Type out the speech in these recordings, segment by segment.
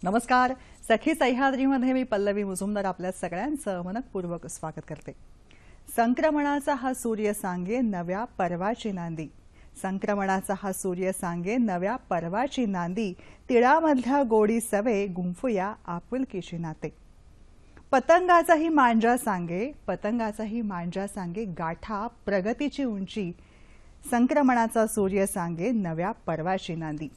नमस्कार. सखी सह्याद्रीमध्ये मी पल्लवी मुजुमदार आपल्या सगळ्यांचं मनपूर्वक स्वागत करते. संक्रमणाचा हा सूर्य सांगे नव्या पर्वाची नांदी. संक्रमणाचा हा सूर्य सांगे नव्या पर्वाची नांदी. तिळामधल्या गोडी सवे गुंफूया आपुलकीची नाते. पतंगाचाही मांजा सांगे गाठा प्रगतीची उंची. संक्रमणाचा सूर्य सांगे नव्या पर्वाची नांदी.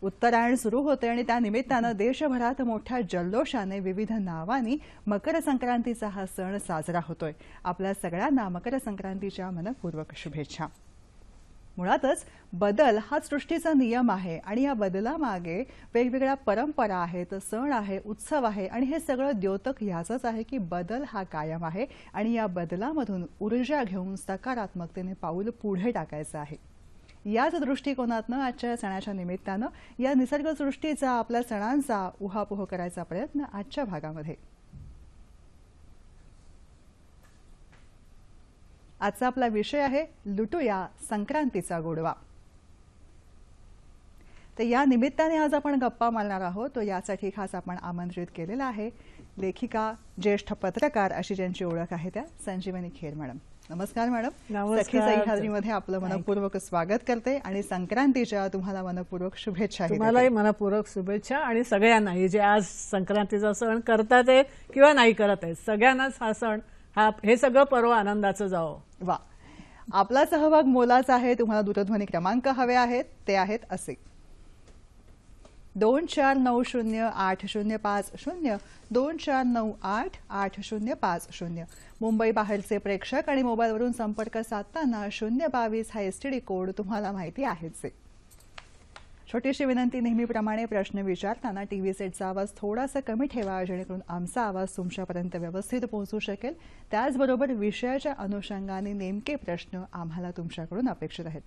उत्तरायण सुरू होते आणि त्या निमित्तानं देशभरात मोठ्या जल्लोषाने विविध नावांनी मकर संक्रांतीचा हा सण साजरा होतोय. आपल्या सगळ्यांना मकर संक्रांतीच्या मनपूर्वक शुभेच्छा. मुळातच बदल हा सृष्टीचा नियम आहे आणि या बदलामागे वेगवेगळ्या परंपरा आहेत, सण आहे, उत्सव आहे आणि हे सगळं द्योतक याचंच आहे की बदल हा कायम आहे आणि या बदलामधून ऊर्जा घेऊन सकारात्मकतेने पाऊल पुढे टाकायचं आहे. याच दृष्टिकोनातनं आजच्या सणाच्या निमित्तानं या निसर्गसृष्टीचा आपल्या सणांचा उहापोह करायचा प्रयत्न आजच्या भागामध्ये. आजचा आपला विषय आहे लुटूया संक्रांतीचा गोडवा. तर या निमित्ताने आज आपण गप्पा मारणार आहोत. तो यासाठी खास आपण आमंत्रित केलेला आहे लेखिका, ज्येष्ठ पत्रकार अशी ज्यांची ओळख आहे त्या संजीवनी खेर मॅडम. नमस्कार मॅडम. सखी सह्याद्रीमध्ये आपलं मनपूर्वक स्वागत करते आणि संक्रांतीच्या तुम्हाला मनपूर्वक शुभेच्छा. तुम्हालाही मनपूर्वक शुभेच्छा आणि सगळ्यांनाही जे आज संक्रांतीचा सण करतात आहेत किंवा नाही करत आहेत सगळ्यांनाच हा सण हे सगळं पर्व आनंदाचं जावं. वा. आपला सहभाग मोलाचा आहे. तुम्हाला दूरध्वनी क्रमांक हवे आहेत ते आहेत असे 24908050 24988050. मुंबई बाहेरचे प्रेक्षक आणि मोबाईलवरून संपर्क साधताना 022 हा एसटीडी कोड तुम्हाला माहिती आहेच. छोटीशी विनंती, नेहमीप्रमाणे प्रश्न विचारताना टीव्ही सेटचा आवाज थोडासा कमी ठेवा जेणेकरून आमचा आवाज तुमच्यापर्यंत व्यवस्थित पोहोचू शकेल. त्याचबरोबर विषयाच्या अनुषंगाने नेमके प्रश्न आम्हाला तुमच्याकडून अपेक्षित आहेत.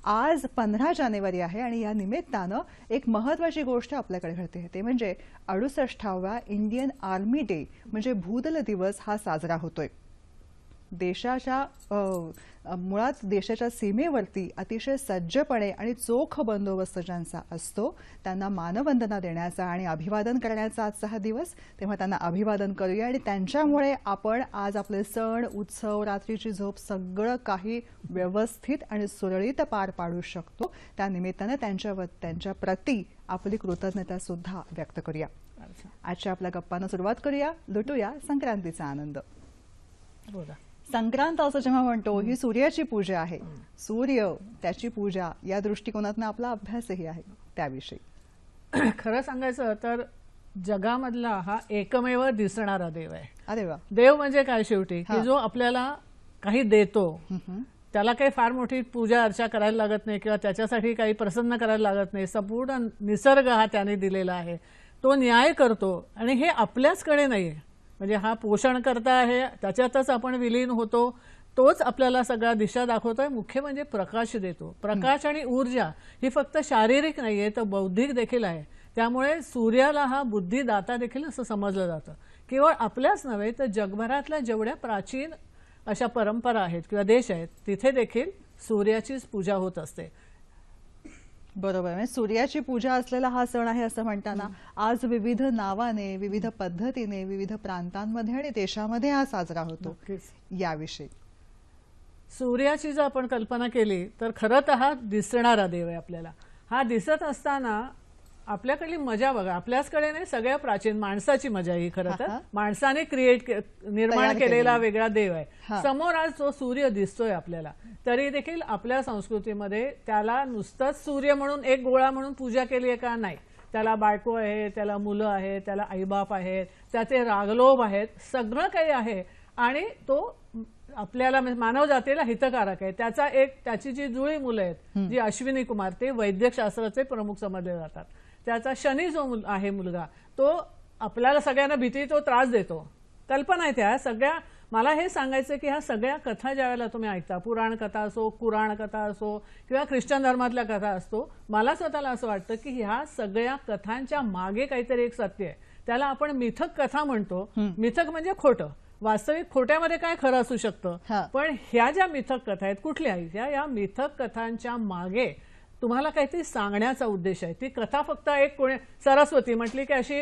आज 15 जानेवारी आहे आणि या निमित्तानं एक महत्त्वाची गोष्ट आपल्याकडे घडते ते म्हणजे 68वा इंडियन आर्मी डे म्हणजे भूदल दिवस हा साजरा होतोय. मुळात देशाच्या सीमेवरती अतिशय सज्जपणे आणि चोख बंदोबस्त ज्यांचा असतो त्यांना मानवंदना देण्याचा आणि अभिवादन करण्याचा आजचा हा दिवस. तेव्हा त्यांना अभिवादन करूया आणि त्यांच्यामुळे आपण आज आपले सण, उत्सव, रात्रीची झोप सगळं काही व्यवस्थित आणि सुरळीत पार पाडू शकतो. त्या निमित्ताने त्यांच्या प्रती आपली कृतज्ञता सुद्धा व्यक्त करूया. आजच्या आपल्या गप्पांना सुरुवात करूया. लुटूया संक्रांतीचा आनंद. संक्रांत असं जेव्हा म्हणतो ही सूर्याची पूजा आहे. सूर्य, त्याची पूजा या दृष्टिकोनातून आपला अभ्यासही आहे त्याविषयी. खरं सांगायचं तर जगामधला हा एकमेव दिसणारा देव आहे. अरे वा. देव म्हणजे काय शेवटी की जो आपल्याला काही देतो. त्याला काही फार मोठी पूजा अर्चा करायला लागत नाही किंवा त्याच्यासाठी काही प्रसन्न करायला लागत नाही. संपूर्ण निसर्ग हा त्याने दिलेला आहे. तो न्याय करतो आणि हे आपल्याचकडे नाहीये. म्हणजे हा पोषण करता आहे, त्याच्यातच आपण विलीन होतो. तोच आपल्याला सगळा दिशा दाखवतोय. मुख्य म्हणजे प्रकाश देतो. प्रकाश आणि ऊर्जा ही फक्त शारीरिक नाहीये तर बौद्धिक देखील आहे. त्यामुळे सूर्याला हा बुद्धिदाता देखील असं समजलं जातं. केवळ आपल्याच नव्हे तर जगभरातल्या जेवढ्या प्राचीन अशा परंपरा आहेत किंवा देश आहेत तिथे देखील सूर्याचीच पूजा होत असते. बरोबर. म्हणजे सूर्याची पूजा असलेला हा सण आहे असं म्हणताना आज विविध नावाने, विविध पद्धतीने, विविध प्रांतांमध्ये आणि देशामध्ये हा साजरा होतो. याविषयी सूर्याची जर आपण कल्पना केली तर खरं तर हा दिसणारा देव आहे. आपल्याला हा दिसत असताना आपल्याकडली मजा बघा. आपल्याचकडे नाही, सगळ्या प्राचीन माणसाची मजा ही खरं तर माणसाने निर्माण केलेला वेगळा देव आहे. समोर आज जो सूर्य दिसतोय आपल्याला तरी देखील आपल्या संस्कृतीमध्ये त्याला नुसतंच सूर्य म्हणून एक गोळा म्हणून पूजा केली आहे का? नाही. त्याला बायको आहे, त्याला मुलं आहेत, त्याला आईबाप आहेत, त्याचे रागलोभ आहेत, सगळं काही आहे आणि तो आपल्याला मानव जातीला हितकारक आहे. त्याची जी जुळी मुलं आहेत जी अश्विनी कुमार ते वैद्यकशास्त्राचे प्रमुख समजले जातात. त्याचा शनी जो आहे मुलगा तो आपल्याला सगळ्यांना भीती, तो त्रास देतो. कल्पना आहे त्या सगळ्या. मला हे सांगायचं की ह्या सगळ्या कथा ज्यावेळेला तुम्ही ऐकता, पुराण कथा असो, कुराण कथा असो किंवा ख्रिश्चन धर्मातल्या कथा असतो, मला स्वतःला असं वाटतं की ह्या सगळ्या कथांच्या मागे काहीतरी एक सत्य आहे. त्याला आपण मिथक कथा म्हणतो. मिथक म्हणजे खोटं. वास्तविक खोट्यामध्ये काय खरं असू शकतं. पण ह्या ज्या मिथक कथा आहेत कुठल्या आहेत या मिथक कथांच्या मागे तुम्हाला काहीतरी सांगण्याचा उद्देश आहे. ती कथा फक्त एक कोणी सरस्वती म्हटली की अशी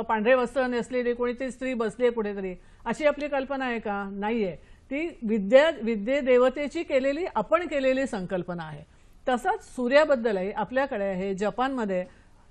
पांढरे वस्त्र नेसलेली कोणीतरी स्त्री बसली आहे कुठेतरी, अशी आपली कल्पना आहे का? नाहीये. ती विद्ये देवतेची केलेली, आपण केलेली संकल्पना आहे. तसंच सूर्याबद्दलही आपल्याकडे आहे.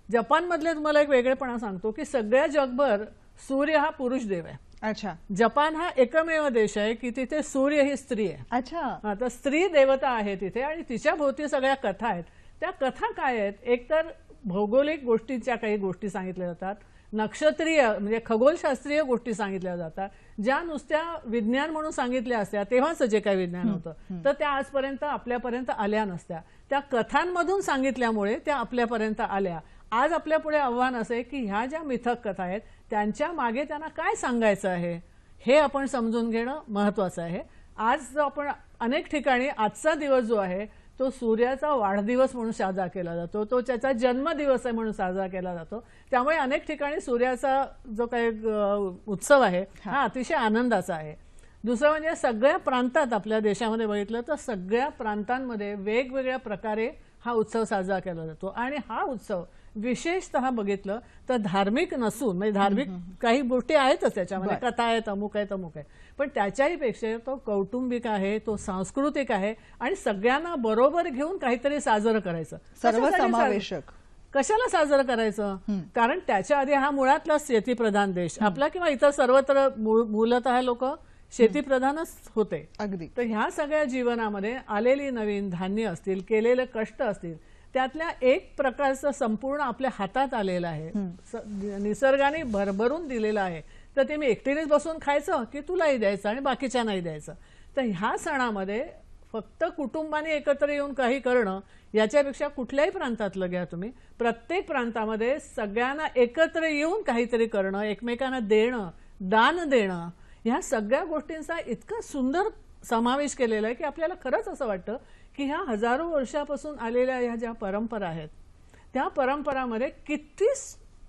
जपानमधले तुम्हाला एक वेगळेपणा सांगतो की सगळ्या जगभर सूर्य हा पुरुष देव आहे. अच्छा जपान हा एकमेव देश आहे की तिथे सूर्य ही स्त्री आहे. अच्छा. तर स्त्री देवता आहे तिथे आणि तिच्या भोवती सगळ्या कथा आहेत. त्या कथा काय आहेत? एकतर भौगोलिक गोष्टींच्या काही गोष्टी सांगितल्या जातात, नक्षत्रीय म्हणजे खगोलशास्त्रीय गोष्टी सांगितल्या जातात, ज्या नुसत्या विज्ञान म्हणून सांगितल्या असत्या तेव्हाच जे काही विज्ञान होतं तर त्या आजपर्यंत आपल्यापर्यंत आल्या नसत्या. त्या कथांमधून सांगितल्यामुळे त्या आपल्यापर्यंत आल्या. आज आपल्या पुढे आव्हान असं आहे की ह्या ज्या मिथक कथा आहेत त्यांच्या मागे त्यांना काय सांगायचं आहे हे आपण समजून घेणं महत्वाचं आहे. आज जो आपण अनेक ठिकाणी आजचा दिवस जो आहे तो सूर्याचा वाढदिवस म्हणून साजरा केला जातो, तो त्याचा जन्मदिवस आहे म्हणून साजरा केला जातो. त्यामुळे अनेक ठिकाणी सूर्याचा जो काही उत्सव आहे हा अतिशय आनंदाचा आहे. दुसरं म्हणजे सगळ्या प्रांतात आपल्या देशामध्ये बघितलं तर सगळ्या प्रांतांमध्ये वेगवेगळ्या प्रकारे हा उत्सव साजरा केला जातो. आणि हा उत्सव विशेषतः बघितलं तर धार्मिक नसून म्हणजे धार्मिक काही गोष्टी आहेतच त्याच्यामध्ये, कथा आहेत, अमुक आहे तमुक आहे, पण त्याच्याही पेक्षा तो कौटुंबिक आहे, तो सांस्कृतिक आहे आणि सगळ्यांना बरोबर घेऊन काहीतरी साजरं करायचं. सर्वसमावेशक. कशाला साजरं करायचं? कारण त्याच्या आधी हा मुळातला शेतीप्रधान देश आपला किंवा इतर सर्वत्र मूलतः लोक शेतीप्रधानच होते. अगदी. तर ह्या सगळ्या जीवनामध्ये आलेली नवीन धान्य असतील, केलेले कष्ट असतील, त्यातल्या एक प्रकारचं संपूर्ण आपल्या हातात आलेलं आहे, निसर्गाने भरभरून दिलेलं आहे. तर ते मी एकटीनेच बसून खायचं की तुलाही द्यायचं आणि बाकीच्यांनाही द्यायचं. तर ह्या सणामध्ये फक्त कुटुंबाने एकत्र येऊन काही करणं याच्यापेक्षा कुठल्याही प्रांतातलं घ्या तुम्ही, प्रत्येक प्रांतामध्ये सगळ्यांना एकत्र येऊन काहीतरी करणं, एकमेकांना देणं, दान देणं, ह्या सगळ्या गोष्टींचा इतका सुंदर समावेश केलेला आहे की आपल्याला खरंच असं वाटतं की ह्या हजारो वर्षापासून आलेल्या ह्या ज्या परंपरा आहेत त्या परंपरामध्ये किती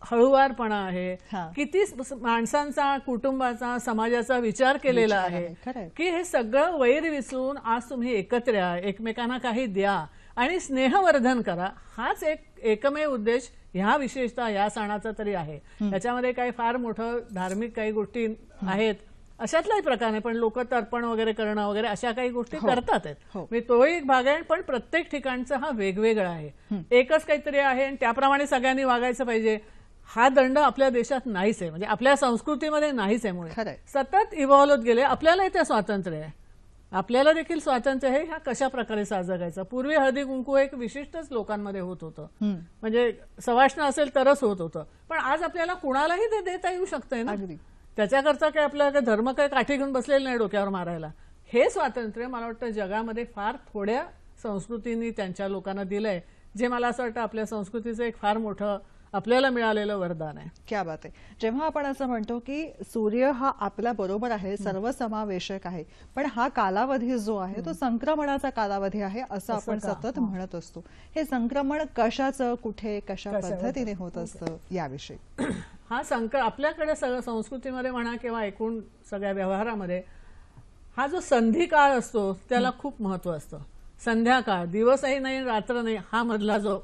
हळुवारपणा आहे, किती माणसांचा, कुटुंबाचा, समाजाचा विचार केलेला आहे की हे सगळं वैर विसरून आज तुम्ही एकत्र या, एकमेकांना काही द्या आणि स्नेहवर्धन करा. हाच एकमेव उद्देश ह्या विशेषतः या सणाचा तरी आहे. त्याच्यामध्ये काही फार मोठं धार्मिक काही गोष्टी आहेत अशातलाही प्रकार नाही, पण लोक तर्पण वगैरे करणं वगैरे अशा काही गोष्टी करतात आहेत. मी तोही एक भाग आहे, पण प्रत्येक ठिकाणचा हा वेगवेगळा आहे. एकच काहीतरी आहे आणि त्याप्रमाणे सगळ्यांनी वागायचं पाहिजे हा दंड आपल्या देशात नाहीच आहे, म्हणजे आपल्या संस्कृतीमध्ये नाहीच आहे. मुळे सतत इव्हॉल्व होत गेले. आपल्याला इथे स्वातंत्र्य आहे, आपल्याला देखील स्वातंत्र्य आहे. ह्या कशा प्रकारे साजरा करायचा? पूर्वी हळदी कुंकू एक विशिष्टच लोकांमध्ये होत होतं, म्हणजे सवाष्ण असेल तरच होत होतं, पण आज आपल्याला कुणालाही ते देता येऊ शकतंय ना. त्याच्याकरता काय आपला धर्म काय काठी घेऊन बसलेलं नाही डोक्यावर मारायला. हे स्वातंत्र्य मला वाटतं जगामध्ये फार थोड्या संस्कृतींनी त्यांच्या लोकांना दिलंय, जे मला असं वाटतं आपल्या संस्कृतीचं एक फार मोठं आपल्याला मिळालेलं वरदान आहे. क्या बात आहे. जेव्हा आपण असं म्हणतो की सूर्य हा आपल्या बरोबर आहे, सर्वसमावेशक आहे, पण हा कालावधी जो आहे तो संक्रमणाचा कालावधी आहे असं आपण सतत म्हणत असतो. हे संक्रमण कशाचं, कुठे, कशा पद्धतीने होत असतं याविषयी हा आपल्याकडे सगळं संस्कृतीमध्ये म्हणा किंवा एकूण सगळ्या व्यवहारामध्ये हा जो संधी काळ असतो त्याला खूप महत्व असतं. संध्याकाळ, दिवसही नाही रात्र नाही, हा मधला जो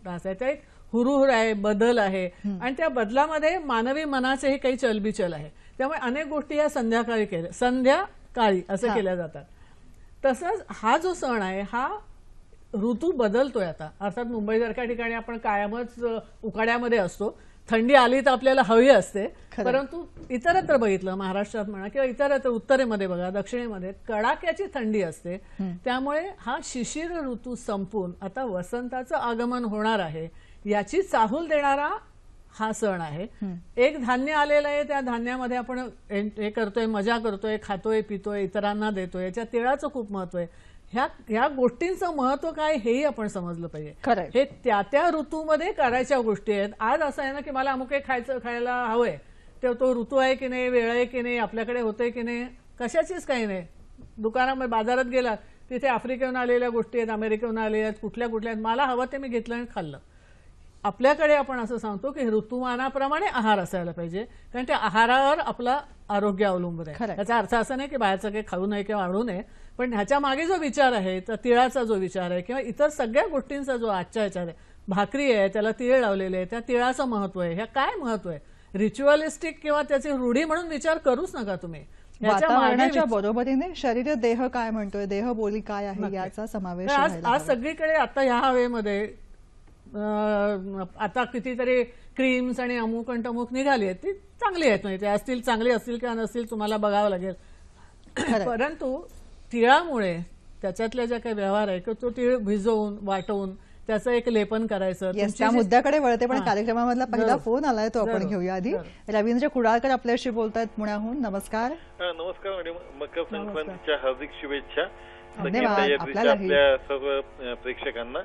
तास आहे त्या एक हुरहुर आहे, बदल आहे आणि त्या बदलामध्ये मानवी मनाचेही काही चलबिचल आहे. त्यामुळे अनेक गोष्टी या संध्याकाळी असं केल्या जातात. तसंच हा जो सण आहे हा ऋतू बदलतोय आता. अर्थात मुंबईसारख्या ठिकाणी आपण कायमच उकाड्यामध्ये असतो, थंडी आली तर आपल्याला हवी असते, परंतु इतरत्र बघितलं महाराष्ट्रात म्हणा किंवा इतरत्र उत्तरेमध्ये बघा, दक्षिणेमध्ये कडाक्याची थंडी असते. त्यामुळे हा शिशिर ऋतू संपून आता वसंताचं आगमन होणार आहे याची चाहूल देणारा हा सण आहे. एक धान्य आलेलं आहे, त्या धान्यामध्ये आपण हे करतोय, मजा करतोय, खातोय, पितोय, इतरांना देतोय, याच्या तिळाचं खूप महत्व आहे. ह्या गोष्टींचं महत्व काय हेही आपण समजलं पाहिजे. हे त्या ऋतूमध्ये करायच्या गोष्टी आहेत. आज असं आहे ना की मला अमुक खायला हवंय, तो ऋतू आहे की नाही, वेळ आहे की नाही, आपल्याकडे होतंय की नाही, कशाचीच काही नाही. दुकानामध्ये बाजारात गेलात तिथे आफ्रिकेहून आलेल्या गोष्टी आहेत, अमेरिकेहून आलेल्या आहेत, कुठल्या आहेत, मला हवं ते मी घेतलं आणि खाल्लं. आपल्याकडे आपण असं सांगतो की ऋतुमानाप्रमाणे आहार असायला पाहिजे, कारण त्या आहारावर आपलं आरोग्य अवलंबून आहे. खरंय. याचा अर्थ असा नाही की बाहेरचं काही खाऊ नये किंवा वाढू नये, पण ह्याच्या मागे जो विचार आहे, तर तिळाचा जो विचार आहे किंवा इतर सगळ्या गोष्टींचा जो आजच्या विचार आहे, भाकरी आहे त्याला तीळ लावलेले आहे, त्या तिळाचं महत्व आहे, ह्या काय महत्व आहे, रिच्युअलिस्टिक किंवा त्याची रूढी म्हणून विचार करूच नका तुम्ही. ह्याच्या मागे वातावरणाच्या बरोबरीने शरीर देह काय म्हणतोय, देह बोली काय आहे याचा समावेश आज व्हायला आज हवा. सगळीकडे आता ह्या हवेमध्ये आता कितीतरी क्रीम्स आणि अमुक आणि टमुक निघाली आहेत, ती चांगली आहेत, म्हणजे ते असतील चांगली असतील किंवा नसतील तुम्हाला बघावं लागेल. खरंय. परंतु तिळामुळे त्याच्यातल्या ज्या काही व्यवहार आहे की तो तीळ भिजवून वाटवून त्याचं एक लेपन करायचं. येस, तुमची त्या जी- मुद्द्याकडे वळते, पण हां. कार्यक्रमामधला पहिला जरूर. फोन आलाय तो आपण जरूर. घेऊया आधी. जरूर. रवींद्र कुडाळकर आपल्याशी बोलतायत पुण्याहून. नमस्कार. नमस्कार मॅडम, मकर संक्रांतीच्या हार्दिक शुभेच्छा धन्यवाद. सगळ्या आपल्यालाही. आपल्या सर्व प्रेक्षकांना.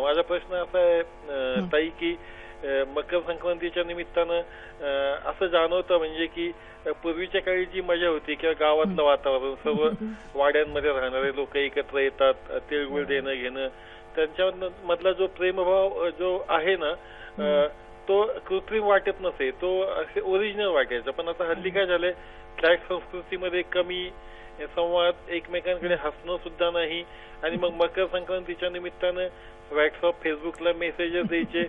माझा प्रश्न असा आहे ताई की मकर संक्रांतीच्या निमित्तानं असं जाणवतं म्हणजे की पूर्वीच्या काळी जी मजा होती किंवा गावातलं वातावरण, सर्व वाड्यांमध्ये राहणारे लोक एकत्र येतात, तिळगुळ देणं घेणं, त्यांच्या मधला जो प्रेमभाव जो आहे ना तो कृत्रिम वाटत नसे, तो असे ओरिजिनल वाटायचा. पण आता हल्ली काय झालंय, फ्लॅट संस्कृतीमध्ये कमी संवाद, एकमेकांकडे हसणं सुद्धा नाही, आणि मग मकर संक्रांतीच्या निमित्तानं व्हॉट्सअप फेसबुकला मेसेजेस द्यायचे.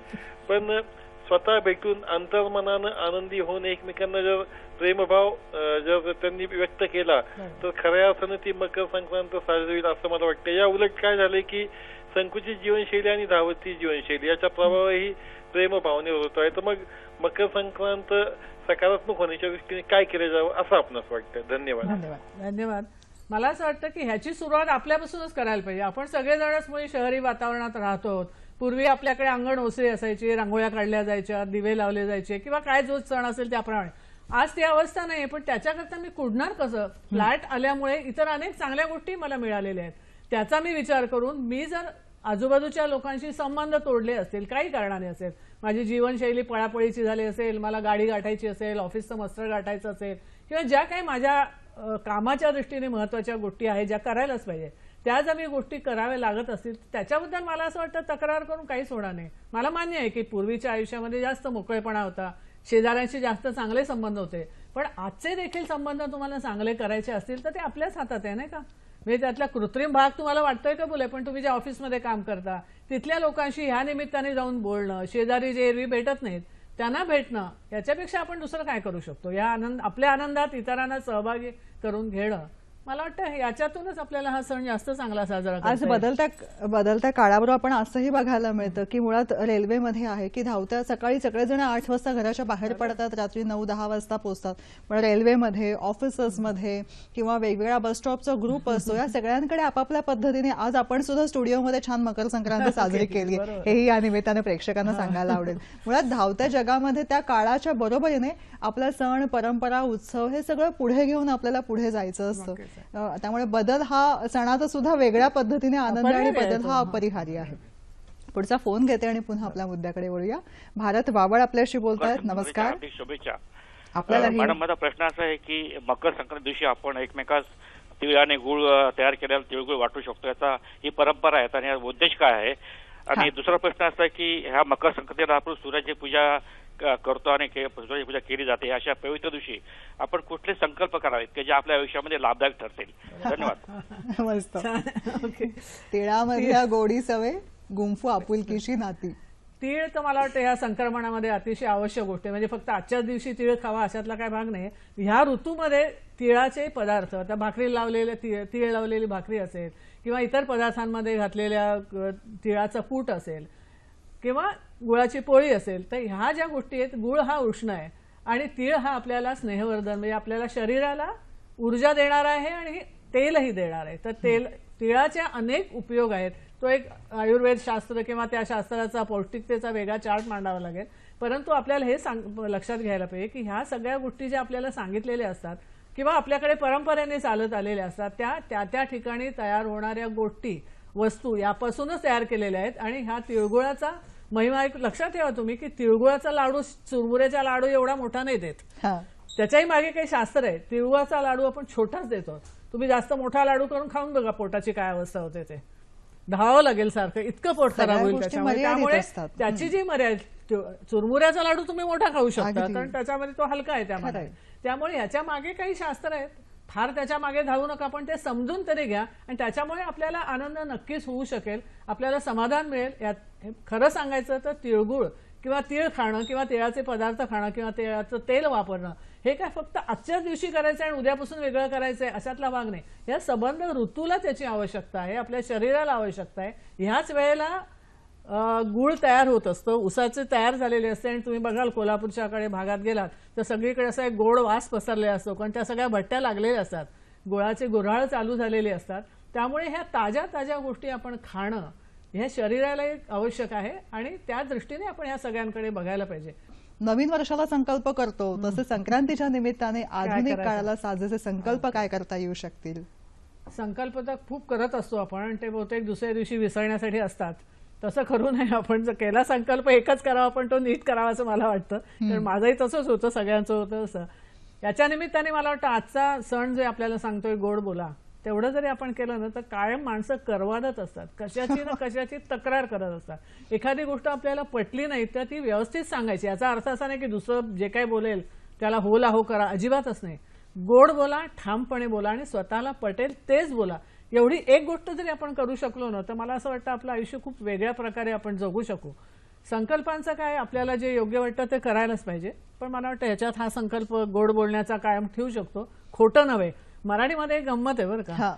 पण स्वतः भेटून अंतर्मनानं आनंदी होऊन एकमेकांना जर प्रेमभाव जर त्यांनी व्यक्त केला तर खऱ्या अर्थानं ती मकर संक्रांत साजरी होईल असं मला वाटतं. या उलट काय झालंय की संकुचित जीवनशैली आणि धावती जीवनशैली याचा प्रभावही प्रेम भावनेवर होतो आहे. तर मग मकर संक्रांत सकारात्मक होण्याच्या दृष्टीने काय केलं जावं असं आपणास वाटतं. धन्यवाद. धन्यवाद. धन्यवाद. मला असं वाटतं की ह्याची सुरुवात आपल्यापासूनच करायला पाहिजे. आपण सगळेजणच म्हणजे शहरी वातावरणात राहतो. पूर्वी आपल्याकडे अंगण ओसरी असायची, रांगोळ्या काढल्या जायच्या, दिवे लावले जायचे किंवा काय जो सण असेल त्याप्रमाणे. आज ती अवस्था नाही, पण त्याच्याकरता मी कुडणार कसं? फ्लॅट आल्यामुळे इतर अनेक चांगल्या गोष्टी मला मिळालेल्या आहेत. त्याचा मी विचार करून मी जर आजूबाजूच्या लोकांशी संबंध तोडले असतील काही कारणाने असेल, माझी जीवनशैली पळापळीची झाली असेल, मला गाडी गाठायची असेल, ऑफिसचं मस्तर गाठायचं असेल किंवा ज्या काही माझ्या कामाच्या दृष्टीने महत्वाच्या गोष्टी आहेत ज्या करायलाच पाहिजे, त्या जर मी गोष्टी कराव्या लागत असतील त्याच्याबद्दल मला असं वाटतं तक्रार करून काहीच होणार नाही. मला मान्य आहे की पूर्वीच्या आयुष्यामध्ये जास्त मोकळेपणा होता, शेजाऱ्यांशी जास्त चांगले संबंध होते, पण आजचे देखील संबंध तुम्हाला चांगले करायचे असतील तर ते आपल्याच हातात आहे, नाही का? म्हणजे त्यातला कृत्रिम भाग तुम्हाला वाटतोय का बोले, पण तुम्ही ज्या ऑफिसमध्ये काम करता तिथल्या लोकांशी ह्या निमित्ताने जाऊन बोलणं, शेजारी जे एरवी भेटत नाहीत त्यांना भेटणं, याच्यापेक्षा आपण दुसरं काय करू शकतो? या आपल्या आनंदात इतरांना सहभागी करून घेणं, मला वाटतं याच्यातूनच आपल्याला हा सण जास्त चांगला साजरा करता आज येईल. बदलत्या काळाबरोबर आपण असंही बघायला मिळतं की मुळात रेल्वेमध्ये आहे की धावत्या सकाळी सगळेजण 8 वाजता घराच्या बाहेर पडतात, रात्री 9-10 वाजता पोहोचतात, पण रेल्वेमध्ये, ऑफिसेसमध्ये किंवा वेगवेगळ्या बस स्टॉपचा ग्रुप असतो, या सगळ्यांकडे आपापल्या पद्धतीने आज आपण सुद्धा स्टुडिओमध्ये छान मकर संक्रांत साजरी केली, हेही या निमित्ताने प्रेक्षकांना सांगायला आवडेल. मुळात धावत्या जगामध्ये त्या काळाच्या बरोबरीने आपला सण, परंपरा, उत्सव हे सगळं पुढे घेऊन आपल्याला पुढे जायचं असतं. त्यामुळे बदल हा सणात सुद्धा वेगळ्या पद्धतीने आनंद आणि बदल हा अपरिहार्य आहे. पुढचा फोन घेते आणि पुन्हा आपल्या मुद्द्याकडे वळूया. भारत वावळ आपल्याशी बोलतायत. नमस्कार. शुभेच्छा. आपल्याला मॅडम, माझा प्रश्न असा आहे की मकर संक्रांती दिवशी आपण एकमेकास तिळ आणि गुळ तयार केलेला तिळगुळ वाटू शकतो, याचा ही परंपरा आहे आणि याचा उद्देश काय आहे? आणि दुसरा प्रश्न असा आहे की ह्या मकर संक्रांतीला आपण सूर्याची पूजा करतो आणि सूर्याची पूजा केली जाते, अशा पवित्र दिवशी आपण कुठले संकल्प करावेत की जे आपल्या आयुष्यामध्ये लाभदायक ठरतील? धन्यवाद. मस्त. तिळामधल्या गोडी सवे, गुंफू आपुलकीची नाती. तीळ तर मला वाटतं ह्या संक्रमणामध्ये अतिशय आवश्यक गोष्ट आहे. म्हणजे फक्त आजच्याच दिवशी तीळ खावा अशातला काय भाग नाही. ह्या ऋतूमध्ये तिळाचे पदार्थ, आता भाकरी लावलेले तीळ लावलेली भाकरी असेल किंवा इतर पदार्थांमध्ये घातलेल्या तिळाचं कूट असेल किंवा गुळाची पोळी असेल, तर ह्या ज्या गोष्टी आहेत, गुळ हा उष्ण आहे आणि तीळ हा आपल्याला स्नेहवर्धन, म्हणजे आपल्याला शरीराला ऊर्जा देणार आहे आणि तेलही देणार आहे. तर तिळाचे अनेक उपयोग आहेत. तो एक आयुर्वेद शास्त्र किंवा त्या शास्त्राचा पौष्टिकतेचा वेगळा चार्ट मांडावा लागेल. परंतु आपल्याला हे लक्षात घ्यायला पाहिजे की ह्या सगळ्या गोष्टी ज्या आपल्याला सांगितलेल्या असतात किंवा आपल्याकडे परंपरेने चालत आलेल्या असतात, त्या ठिकाणी तयार होणाऱ्या गोष्टी, वस्तू यापासूनच तयार केलेल्या आहेत. आणि ह्या तिळगुळाचा महिमा एक लक्षात ठेवा तुम्ही की तिळगुळाचा लाडू चुरमुऱ्याचा लाडू एवढा मोठा नाही देत, त्याच्याही मागे काही शास्त्र आहे. तिळगुळाचा लाडू आपण छोटाच देतो. तुम्ही जास्त मोठा लाडू करून खाऊन बघा पोटाची काय अवस्था होते ते. धावावं लागेल सारखं, इतकं पोट खराब सगळ्या होईल गोष्टी त्याच्यामुळे. मर्यादित त्यामुळे असतात. त्याची जी मर्यादा, चुरमुऱ्याचा लाडू तुम्ही मोठा खाऊ शकता अगदी. कारण त्याच्यामध्ये तो हलका आहे खरंय. त्यामध्ये. त्यामुळे ह्याच्या मागे काही शास्त्र आहेत, फार त्याच्या मागे धावू नका, पण ते समजून तरी घ्या आणि त्याच्यामुळे आपल्याला आनंद नक्कीच होऊ शकेल, आपल्याला समाधान मिळेल. यात खरं सांगायचं तर तिळगुळ किंवा तीळ खाणं किंवा तिळाचे पदार्थ खाणं किंवा तिळाचं तेल वापरणं हे काय फक्त आजच्याच दिवशी करायचं आणि उद्यापासून वेगळं करायचंय अशातला भाग नाही. या संबंध ऋतूला त्याची आवश्यकता आहे, आपल्या शरीराला आवश्यकता आहे. ह्याच वेळेला गुळ तयार होत असतो, उसाचे तयार झालेले असते आणि तुम्ही बघाल कोल्हापूरच्याकडे भागात गेलात तर सगळीकडे असा एक गोड वास पसरलेला असतो कारण त्या सगळ्या भट्ट्या लागलेल्या असतात, गुळाचे गुऱ्हाळ चालू झालेले असतात. त्यामुळे ह्या ताज्या ताज्या गोष्टी आपण खाणं हे शरीराला एक आवश्यक आहे आणि त्या दृष्टीने आपण ह्या सगळ्यांकडे बघायला पाहिजे. नवीन वर्षाला संकल्प करतो तसे संक्रांतीच्या निमित्ताने आधुनिक करायचं? काळाला साजेसे संकल्प काय करता येऊ शकतील? संकल्प तर खूप करत असतो आपण आणि ते बहुतेक दुसऱ्या दिवशी विसरण्यासाठी असतात. तसं करू नये. आपण जर केला संकल्प एकच करावा पण तो नीट करावा असं मला वाटतं, कारण माझंही तसंच होतं, सगळ्यांचं होतं तसं. याच्या निमित्ताने मला वाटतं आजचा सण जे आपल्याला सांगतोय गोड बोला, तेवढं जरी आपण केलं ना तर कायम माणसं करवादत असतात, कशाची ना कशाची तक्रार करत असतात. एखादी गोष्ट आपल्याला पटली नाही तर ती व्यवस्थित सांगायची. याचा अर्थ असा नाही की दुसरं जे काही बोलेल त्याला हो ला हो करा, अजिबातच नाही. गोड बोला, ठामपणे बोला आणि स्वतःला पटेल तेच बोला. एवढी एक गोष्ट जरी आपण करू शकलो ना तर मला असं वाटतं आपलं आयुष्य खूप वेगळ्या प्रकारे आपण जगू शकू. संकल्पांचं काय, आपल्याला जे योग्य वाटतं ते करायलाच पाहिजे. पण मला वाटतं ह्याच्यात हा संकल्प गोड बोलण्याचा कायम ठेवू शकतो, खोटं नव्हे. मराठीमध्ये एक गंमत आहे बरं का,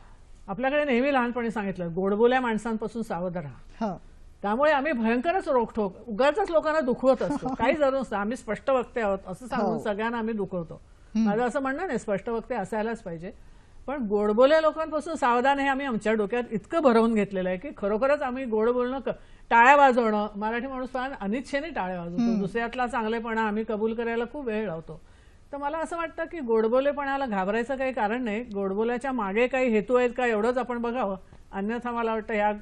आपल्याकडे नेहमी लहानपणी सांगितलं गोडबोल्या माणसांपासून सावध राहा. त्यामुळे आम्ही भयंकरच रोखठोक उगाच लोकांना दुखवत असतो. काही जरूर नसतं, आम्ही स्पष्ट वक्ते आहोत असं सांगून सगळ्यांना आम्ही दुखवतो. माझं असं म्हणणं नाही, स्पष्ट वक्ते असायलाच पाहिजे, पण गोडबोल्या लोकांपासून सावधान हे आम्ही आमच्या डोक्यात इतकं भरवून घेतलेलं आहे की खरोखरच आम्ही गोड बोलणं, टाळ्या वाजवणं, मराठी माणूस फार अनिच्छेने टाळ्या वाजवतो, दुसऱ्यातला चांगलेपणा आम्ही कबूल करायला खूप वेळ लावतो. तर मला असं वाटतं की गोडबोलेपणाला घाबरायचं काही कारण नाही. गोडबोल्याच्या मागे काही हेतू आहेत का एवढंच आपण बघावं. अन्यथा मला वाटतं या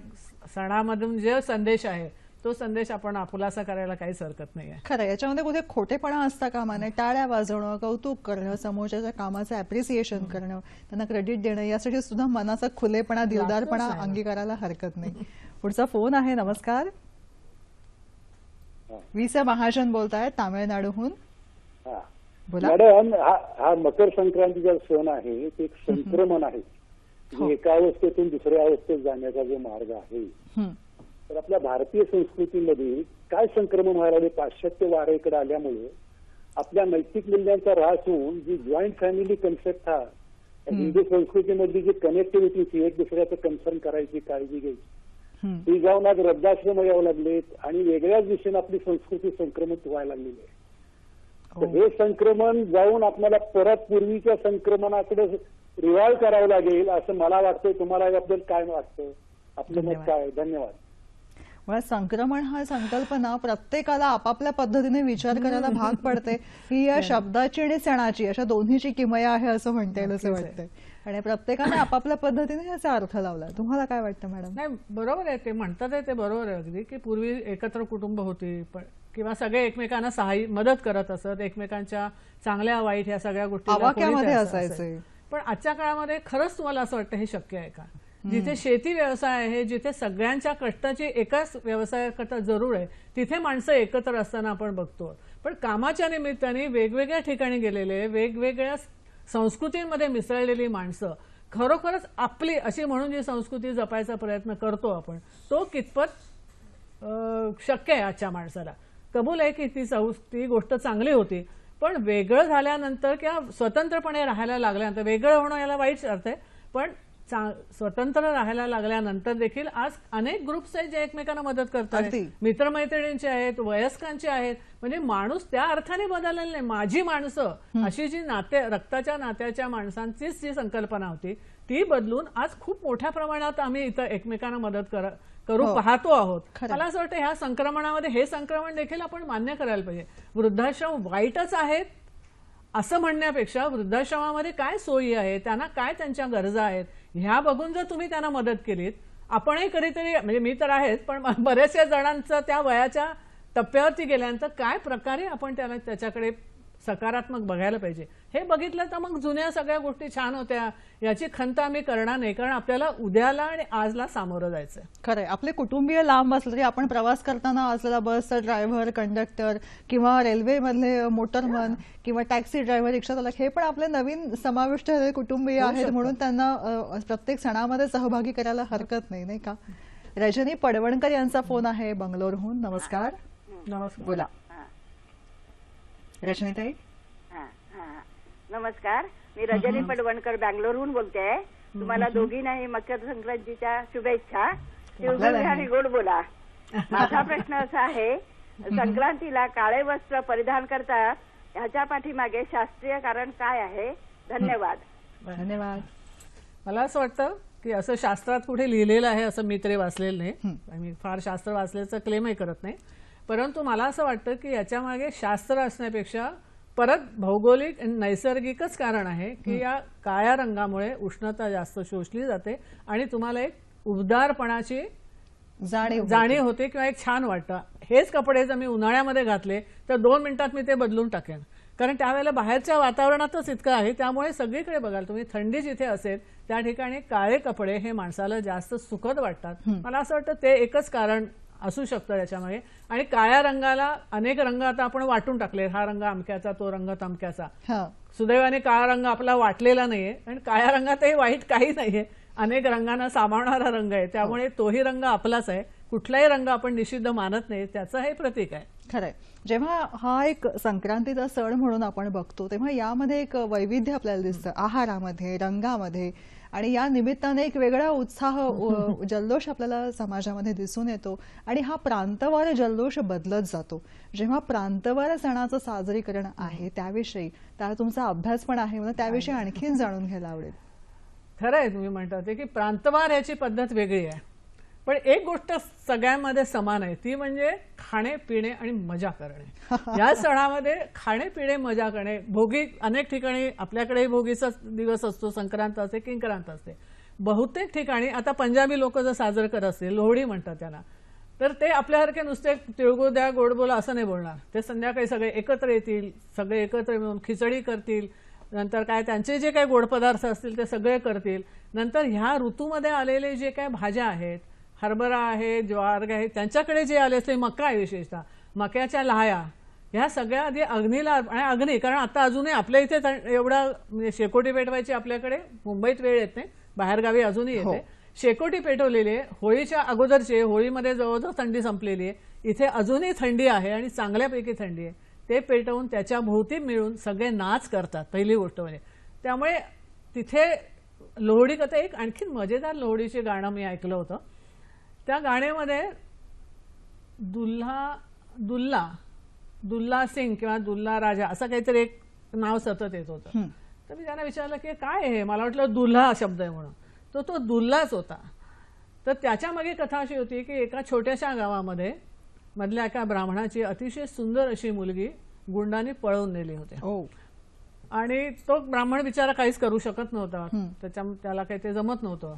सणामधून जे संदेश आहे तो संदेश आपण आपुलासा करायला काहीच हरकत नाही आहे. खरं, याच्यामध्ये कुठे खोटेपणा असता कामा नये. टाळ्या वाजवणं, कौतुक करणं, समोरच्या कामाचं अप्रिसिएशन करणं, त्यांना क्रेडिट देणं, यासाठी सुद्धा मनाचा खुलेपणा, दिलदारपणा अंगीकारायला हरकत नाही. पुढचा फोन आहे. नमस्कार, वीस महाजन बोलतायत तामिळनाडूहून. बोला मॅडम. हा मकर संक्रांतीचा सण आहे, ते एक संक्रमण आहे, एका अवस्थेतून दुसऱ्या अवस्थेत जाण्याचा जो मार्ग आहे. तर आपल्या भारतीय संस्कृतीमध्ये काय संक्रमण व्हायला लागले, पाश्चात्य वारेकडे आल्यामुळे आपल्या नैतिक मूल्यांचा ऱ्हास होऊन जी जॉईंट फॅमिली कन्सेप्ट हा हिंदू संस्कृतीमधली जी कनेक्टिव्हिटी, एक दुसऱ्याचं कन्सर्न करायची, काळजी घ्यायची, ती जाऊन आज वृद्धाश्रम यावं लागलेत आणि वेगळ्याच दिशेने आपली संस्कृती संक्रमित व्हायला लागलेली आहे. तर हे संक्रमण जाऊन आपल्याला परत पूर्वीच्या संक्रमणाकडे रिवाइव करावं लागेल असं मला वाटतं. तुम्हाला याबद्दल काय वाटतं, आपलं मत काय? धन्यवाद. मला संक्रमण हा संकल्पना प्रत्येकाला आपापल्या पद्धतीने विचार करायला भाग पडते. ही या शब्दाची आणि सणाची अशा दोन्हीची किमया आहे असं म्हणता येईल असं वाटतंय आणि प्रत्येकाने आपापल्या पद्धतीने याचा अर्थ लावला. तुम्हाला काय वाटतं मॅडम? नाही, बरोबर आहे, ते म्हणतात ते बरोबर आहे अगदी, की पूर्वी एकत्र कुटुंब होती किंवा सगळे एकमेकांना सहाय्य मदत करत असत, एकमेकांच्या चांगल्या वाईट ह्या सगळ्या गोष्टी आवाक्यामध्ये असायचे. पण आजच्या काळामध्ये खरंच तुम्हाला असं वाटतं हे शक्य आहे का? जिथे शेती व्यवसाय आहे, जिथे सगळ्यांच्या कष्टाची एकाच व्यवसायाकरता जरूर आहे, तिथे माणसं एकत्र असताना आपण बघतो. पण कामाच्या निमित्ताने वेगवेगळ्या ठिकाणी गेलेले, वेगवेगळ्या संस्कृतींमध्ये मिसळलेली माणसं खरोखरच आपली अशी म्हणून जी संस्कृती जपायचा प्रयत्न करतो आपण, तो कितपत शक्य आहे आजच्या माणसाला? कबूल आहे की ती गोष्ट चांगली होती, पण वेगळं झाल्यानंतर किंवा स्वतंत्रपणे राहायला लागल्यानंतर, वेगळं होणं याला वाईट अर्थ आहे, पण स्वतंत्र राहायला लागल्यानंतर देखील आज अनेक ग्रुप्स आहेत जे एकमेकांना मदत करतात. मित्रमैत्रिणींचे आहेत, वयस्कांचे आहेत. म्हणजे माणूस त्या अर्थाने बदललेला नाही. माझी माणसं अशी जी रक्ताच्या नात्याच्या माणसांचीच जी संकल्पना होती ती बदलून आज खूप मोठ्या प्रमाणात आम्ही इथं एकमेकांना मदत करू पाहतो आहोत. मला असं वाटतं ह्या संक्रमणामध्ये हे संक्रमण देखील आपण मान्य करायला पाहिजे. वृद्धाश्रम वाईटच आहेत असं म्हणण्यापेक्षा वृद्धाश्रमामध्ये काय सोयी आहेत, त्यांना काय त्यांच्या गरजा आहेत ह्या बघून जर तुम्ही त्यांना मदत केलीत, आपणही कधीतरी, म्हणजे मी तर आहेच, पण बऱ्याचशा जणांचं त्या वयाच्या टप्प्यावरती गेल्यानंतर काय प्रकारे आपण त्याच्याकडे सकारात्मक बघायला पाहिजे. हे बघितलं तर मग जुन्या सगळ्या गोष्टी छान होत्या याची खंत आम्ही करणार नाही, कारण आपल्याला उद्याला आणि आजला सामोरं जायचंय. खरंय, आपले कुटुंबीय लांब असलं तरी आपण प्रवास करताना असलेला बसचा ड्रायव्हर, कंडक्टर किंवा रेल्वेमधले मोटरमन किंवा टॅक्सी ड्रायव्हर, रिक्षा चालक हे पण आपले नवीन समाविष्ट झालेले कुटुंबीय आहेत, म्हणून त्यांना प्रत्येक सणामध्ये सहभागी करायला हरकत नाही, नाही का? रजनी पडवणकर यांचा फोन आहे बंगलोरहून. नमस्कार. नमस्कार. बोला रजनीताई. नमस्कार, मी रजनी पडवणकर बँगलोरहून बोलते. तुम्हाला दोघींनाही मकर संक्रांतीच्या शुभेच्छा. तिळगुळ आणि गोड बोला. माझा प्रश्न असा आहे, संक्रांतीला काळे वस्त्र परिधान करतात, ह्याच्या पाठीमागे शास्त्रीय कारण काय आहे? धन्यवाद. धन्यवाद. मला असं वाटतं की असं शास्त्रात कुठे लिहिलेलं आहे असं मी तरी वाचलेलं नाही. मी फार शास्त्र वाचल्याचं क्लेमही करत नाही, परंतु मला असं वाटतं की याच्या मागे शास्त्र असण्यापेक्षा परत भौगोलिक आणि नैसर्गिकच कारण आहे की या काळ्या रंगामुळे उष्णता जास्त शोषली जाते आणि तुम्हाला एक उबदारपणाची जाणीव होते किंवा एक छान वाटतं. हेच कपडे जर मी उन्हाळ्यामध्ये घातले तर 2 मिनिटात मी ते बदलून टाकेन, कारण त्यावेळेला बाहेरच्या वातावरणातच इतकं आहे. त्यामुळे सगळीकडे बघाल तुम्ही, थंडी जिथे असेल त्या ठिकाणी काळे कपडे हे माणसाला जास्त सुखद वाटतात. मला असं वाटतं ते एकच कारण असू शकतं त्याच्यामागे. आणि काळ्या रंगाला अनेक रंग आता आपण वाटून टाकले, हा रंग अमक्याचा, तो रंग तमक्याचा. सुदैवाने काळा रंग आपला वाटलेला नाहीये आणि काळ्या रंगातही वाईट काही नाहीये, अनेक रंगांना सामावणारा रंग आहे. त्यामुळे तोही रंग आपलाच आहे, कुठलाही रंग आपण निषिद्ध मानत नाही, त्याचं हे प्रतीक आहे. खरंय. जेव्हा हा एक संक्रांतीचा सण म्हणून आपण बघतो तेव्हा यामध्ये एक वैविध्य आपल्याला दिसतं, आहारामध्ये, रंगामध्ये, आणि या निमित्ताने एक वेगळा उत्साह, जल्लोष आपल्याला समाजामध्ये दिसून येतो. आणि हा प्रांतवार जल्लोष बदलत जातो. जेव्हा प्रांतवार सणाचं साजरीकरण आहे त्याविषयी त्या तुमचा अभ्यास पण आहे, मला त्याविषयी आणखीन जाणून घ्यायला आवडेल. खरं आहे तुम्ही म्हणता ते, की प्रांतवार याची पद्धत वेगळी आहे, पण एक गोष्ट सगळ्यांमध्ये समान आहे, ती म्हणजे खाणे पिणे आणि मजा करणे. या सणामध्ये खाणे पिणे मजा करणे. भोगी अनेक ठिकाणी, आपल्याकडे भोगीचा दिवस असतो, संक्रांत असते, किंक्रांत असते. बहुतेक ठिकाणी आता पंजाबी लोक जर साजरं करत असतील, लोहडी म्हणतात त्यांना, तर ते आपल्यासारखे नुसते तिळगुळ द्या गोड बोला असं नाही बोलणार. ते संध्याकाळी सगळे एकत्र येतील, सगळे एकत्र मिळून खिचडी करतील, नंतर काय त्यांचे जे काही गोड पदार्थ असतील ते सगळे करतील. नंतर ह्या ऋतूमध्ये आलेले जे काही भाज्या आहेत, हरभरा आहे, ज्वार आहे, त्यांच्याकडे जे आले असते, मका आहे विशेषतः, मक्याच्या लाह्या, ह्या सगळ्या आधी अग्नीला, आणि अग्नी, कारण आता अजूनही आपल्या इथे एवढा म्हणजे शेकोटी पेटवायची आपल्याकडे मुंबईत वेळ येत नाही, बाहेरगावी अजूनही येते. शेकोटी पेटवलेली आहे, होळीच्या अगोदरची, होळीमध्ये जवळजवळ थंडी संपलेली आहे, इथे अजूनही थंडी आहे आणि चांगल्यापैकी थंडी आहे. ते पेटवून त्याच्या भोवती मिळून सगळे नाच करतात, पहिली गोष्ट म्हणजे. त्यामुळे तिथे लोहडी कथा, एक आणखी मजेदार लोहडीचे गाणं मी ऐकलं होतं. त्या गाण्यामध्ये दुल्ला सिंग किंवा दुल्ला राजा असं काहीतरी एक नाव सतत येत होतं. तर मी त्यांना विचारलं की काय आहे, मला वाटलं दुल्हा शब्द आहे म्हणून. तो दुल्लाच होता. तर त्याच्या मागे कथा अशी होती की एका छोट्याशा गावामध्ये मधल्या एका ब्राह्मणाची अतिशय सुंदर अशी मुलगी गुंडाने पळवून नेली होती. आणि तो ब्राह्मण बिचारा काहीच करू शकत नव्हता, त्याला काही ते जमत नव्हतं.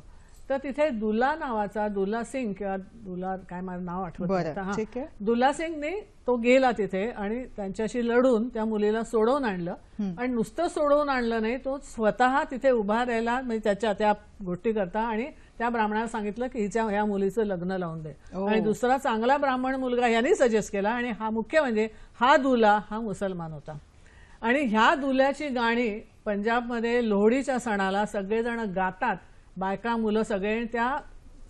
तर तिथे दुल्ला नावाचा, दुल्ला सिंग किंवा दुल्ला, काय माझं नाव आठवत नाही, दुल्ला सिंगने तो गेला तिथे आणि त्यांच्याशी लढून त्या मुलीला सोडवून आणलं. आणि नुसतं सोडवून आणलं नाही, तो स्वतः तिथे उभा राहिला, म्हणजे त्याच्या त्या गोष्टी करता, आणि त्या ब्राह्मणाला सांगितलं की ह्या मुलीचं लग्न लावून दे. आणि दुसरा चांगला ब्राह्मण मुलगा यांनी सजेस्ट केला. आणि हा मुख्य म्हणजे हा दुल्ला हा मुसलमान होता. आणि ह्या दुल्ल्याची गाणी पंजाबमध्ये लोहडीच्या सणाला सगळेजण गातात, बायका मुलं सगळे त्या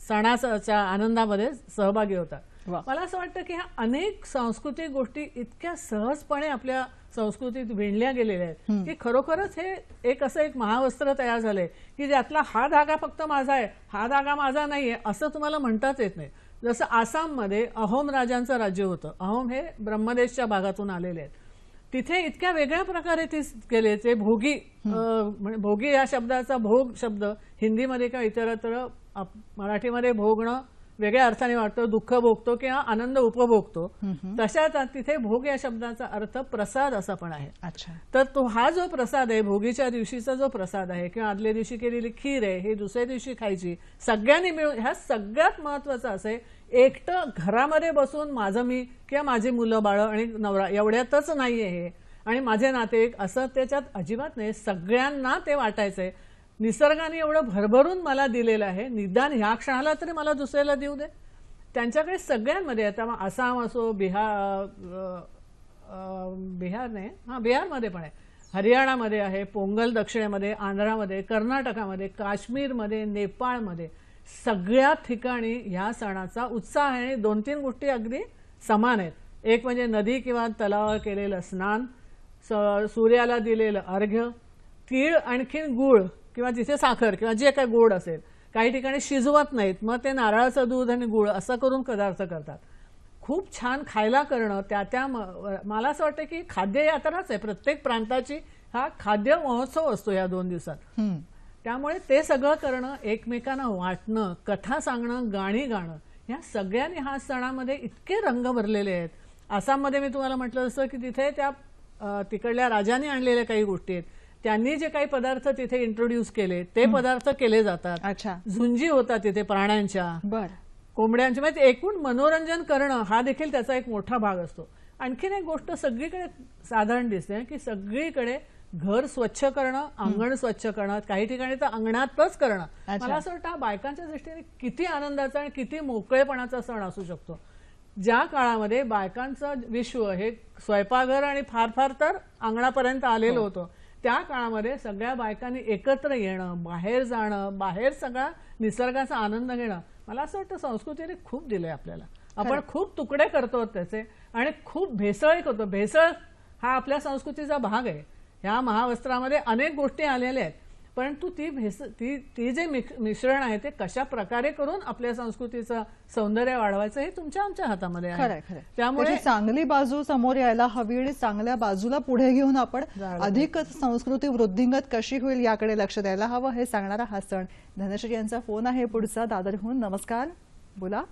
सणाच्या आनंदामध्ये सहभागी होतात. मला असं वाटतं की ह्या अनेक सांस्कृतिक गोष्टी इतक्या सहजपणे आपल्या संस्कृतीत विणल्या गेलेल्या आहेत की खरोखरच हे एक असं एक महावस्त्र तयार झालंय की ज्यातला हा धागा फक्त माझा आहे, हा धागा माझा नाहीये असं तुम्हाला म्हणताच येत नाही. जसं आसाममध्ये अहोम राजांचं राज्य होतं. अहोम हे ब्रह्मदेशच्या भागातून आलेले आहेत. तिथे इतक्या वेगळ्या प्रकारे ते केले. ते भोगी, भोगी या शब्दाचा भोग शब्द हिंदीमध्ये किंवा इतरत्र, मराठीमध्ये भोगणं वेगळ्या अर्थाने वाटतो, दुःख भोगतो किंवा आनंद उपभोगतो. तशाच तिथे भोग या शब्दाचा अर्थ प्रसाद असा पण आहे. तर तो हा जो प्रसाद आहे, भोगीच्या दिवशीचा जो प्रसाद आहे किंवा आदल्या दिवशी केलेली खीर आहे, हे दुसऱ्या दिवशी खायची सगळ्यांनी मिळून. ह्या सगळ्यात महत्वाचं असं आहे, एकटं घरामध्ये बसून माझं मी किंवा माझी मुलं बाळ आणि नवरा एवढ्यातच नाहीये हे. आणि माझे नातेवाईक असं त्याच्यात अजिबात नाही. सगळ्यांना ते वाटायचंय. निसर्गाने एवढं भरभरून मला दिलेलं आहे, निदान ह्या क्षणाला तरी मला दुसऱ्याला देऊ दे. त्यांच्याकडे सगळ्यांमध्ये आता आसाम असो, बिहार नाही, बिहारमध्ये पण आहे, हरियाणामध्ये आहे, पोंगल दक्षिणेमध्ये, आंध्रामध्ये, कर्नाटकामध्ये, काश्मीरमध्ये, नेपाळमध्ये, सगळ्या ठिकाणी ह्या सणाचा उत्साह आहे. 2-3 गोष्टी अगदी समान आहेत. एक म्हणजे नदी किंवा तलावावर केलेलं स्नान, सूर्याला दिलेलं अर्घ्य, तीळ आणखीन गूळ किंवा जिथे साखर किंवा जे काही गोड असेल, काही ठिकाणी शिजवत नाहीत, मग ते नारळाचं दूध आणि गूळ असं करून पदार्थ करतात. खूप छान खायला करणं, मला असं वाटतं की खाद्य यात्राच आहे. प्रत्येक प्रांताची हा खाद्य महोत्सव असतो या 2 दिवसात. त्यामुळे ते सगळं करणं, एकमेकांना वाटणं, कथा सांगणं, गाणी गाणं, या सगळ्यांनी ह्या सणामध्ये इतके रंग भरलेले आहेत. आसाममध्ये मी तुम्हाला म्हटलं जसं की तिथे त्या तिकडल्या राजांनी आणलेल्या काही गोष्टी आहेत. त्यांनी जे काही पदार्थ तिथे इंट्रोड्यूस केले ते पदार्थ केले जातात. अच्छा. झुंजी होतात तिथे प्राण्यांच्या, कोंबड्यांच्या, म्हणजे एकूण मनोरंजन करणं हा देखील त्याचा एक मोठा भाग असतो. आणखीन एक गोष्ट सगळीकडे साधारण दिसते की सगळीकडे घर स्वच्छ करणं, अंगण स्वच्छ करणं, काही ठिकाणी तर अंगणातच करणं. मला असं वाटतं हा बायकांच्या दृष्टीने किती आनंदाचा आणि किती मोकळेपणाचा सण असू शकतो. ज्या काळामध्ये बायकांचं विश्व हे स्वयंपाकघर आणि फार फार तर अंगणापर्यंत आलेलं होतं, त्या काळामध्ये सगळ्या बायकांनी एकत्र येणं, बाहेर जाणं, बाहेर सगळा निसर्गाचा आनंद घेणं, मला असं वाटतं संस्कृतीने खूप दिलंय आपल्याला. आपण खूप तुकडे करतो त्याचे आणि खूप भेसळ करतो. भेसळ हा आपल्या संस्कृतीचा भाग आहे. ह्या महावस्त्रामध्ये अनेक गोष्टी आलेल्या आहेत, परंतु ती जे मिश्रण आहे ते कशा प्रकारे करून आपल्या संस्कृतीचं सौंदर्य वाढवायचं हे तुमच्या आमच्या हातामध्ये आहे. त्यामुळे चांगली बाजू समोर यायला हवी आणि चांगल्या बाजूला पुढे घेऊन आपण अधिक संस्कृती वृद्धिंगत कशी होईल याकडे लक्ष द्यायला हवं, हे सांगणारा हा सण. धनश्री यांचा फोन आहे पुढचा दादरहून. नमस्कार, बोला.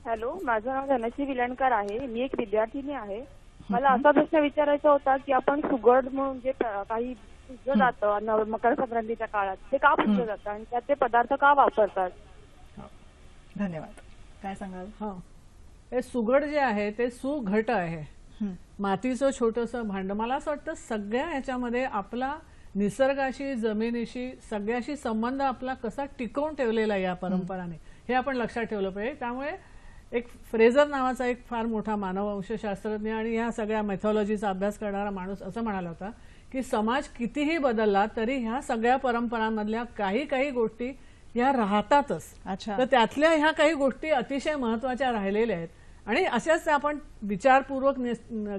हॅलो, माझं नाव धनश्री विलणकर आहे. मी एक विद्यार्थिनी आहे. मला असा प्रश्न विचारायचा होता की आपण सुगड म्हणून जे काही पुजलं जातं मकर संक्रांतीच्या काळात, ते का पुजलं जातं आणि त्यात ते पदार्थ का वापरतात? धन्यवाद. काय सांगाल? हे सुगड जे आहे ते सुघट आहे, मातीचं छोटंसं भांड. मला असं वाटतं सगळ्या ह्याच्यामध्ये आपला निसर्गाशी, जमिनीशी, सगळ्याशी संबंध आपला कसा टिकवून ठेवलेला आहे या परंपराने, हे आपण लक्षात ठेवलं पाहिजे. त्यामुळे एक फ्रेझर नावाचा एक फार मोठा मानववंशशास्त्रज्ञ आणि ह्या सगळ्या मेथॉलॉजीचा अभ्यास करणारा माणूस असं म्हणाला होता की समाज कितीही बदलला तरी ह्या सगळ्या परंपरांमधल्या काही गोष्टी ह्या राहतातच. तर त्यातल्या ह्या काही गोष्टी अतिशय महत्वाच्या राहिलेल्या आहेत आणि अशाच आपण विचारपूर्वक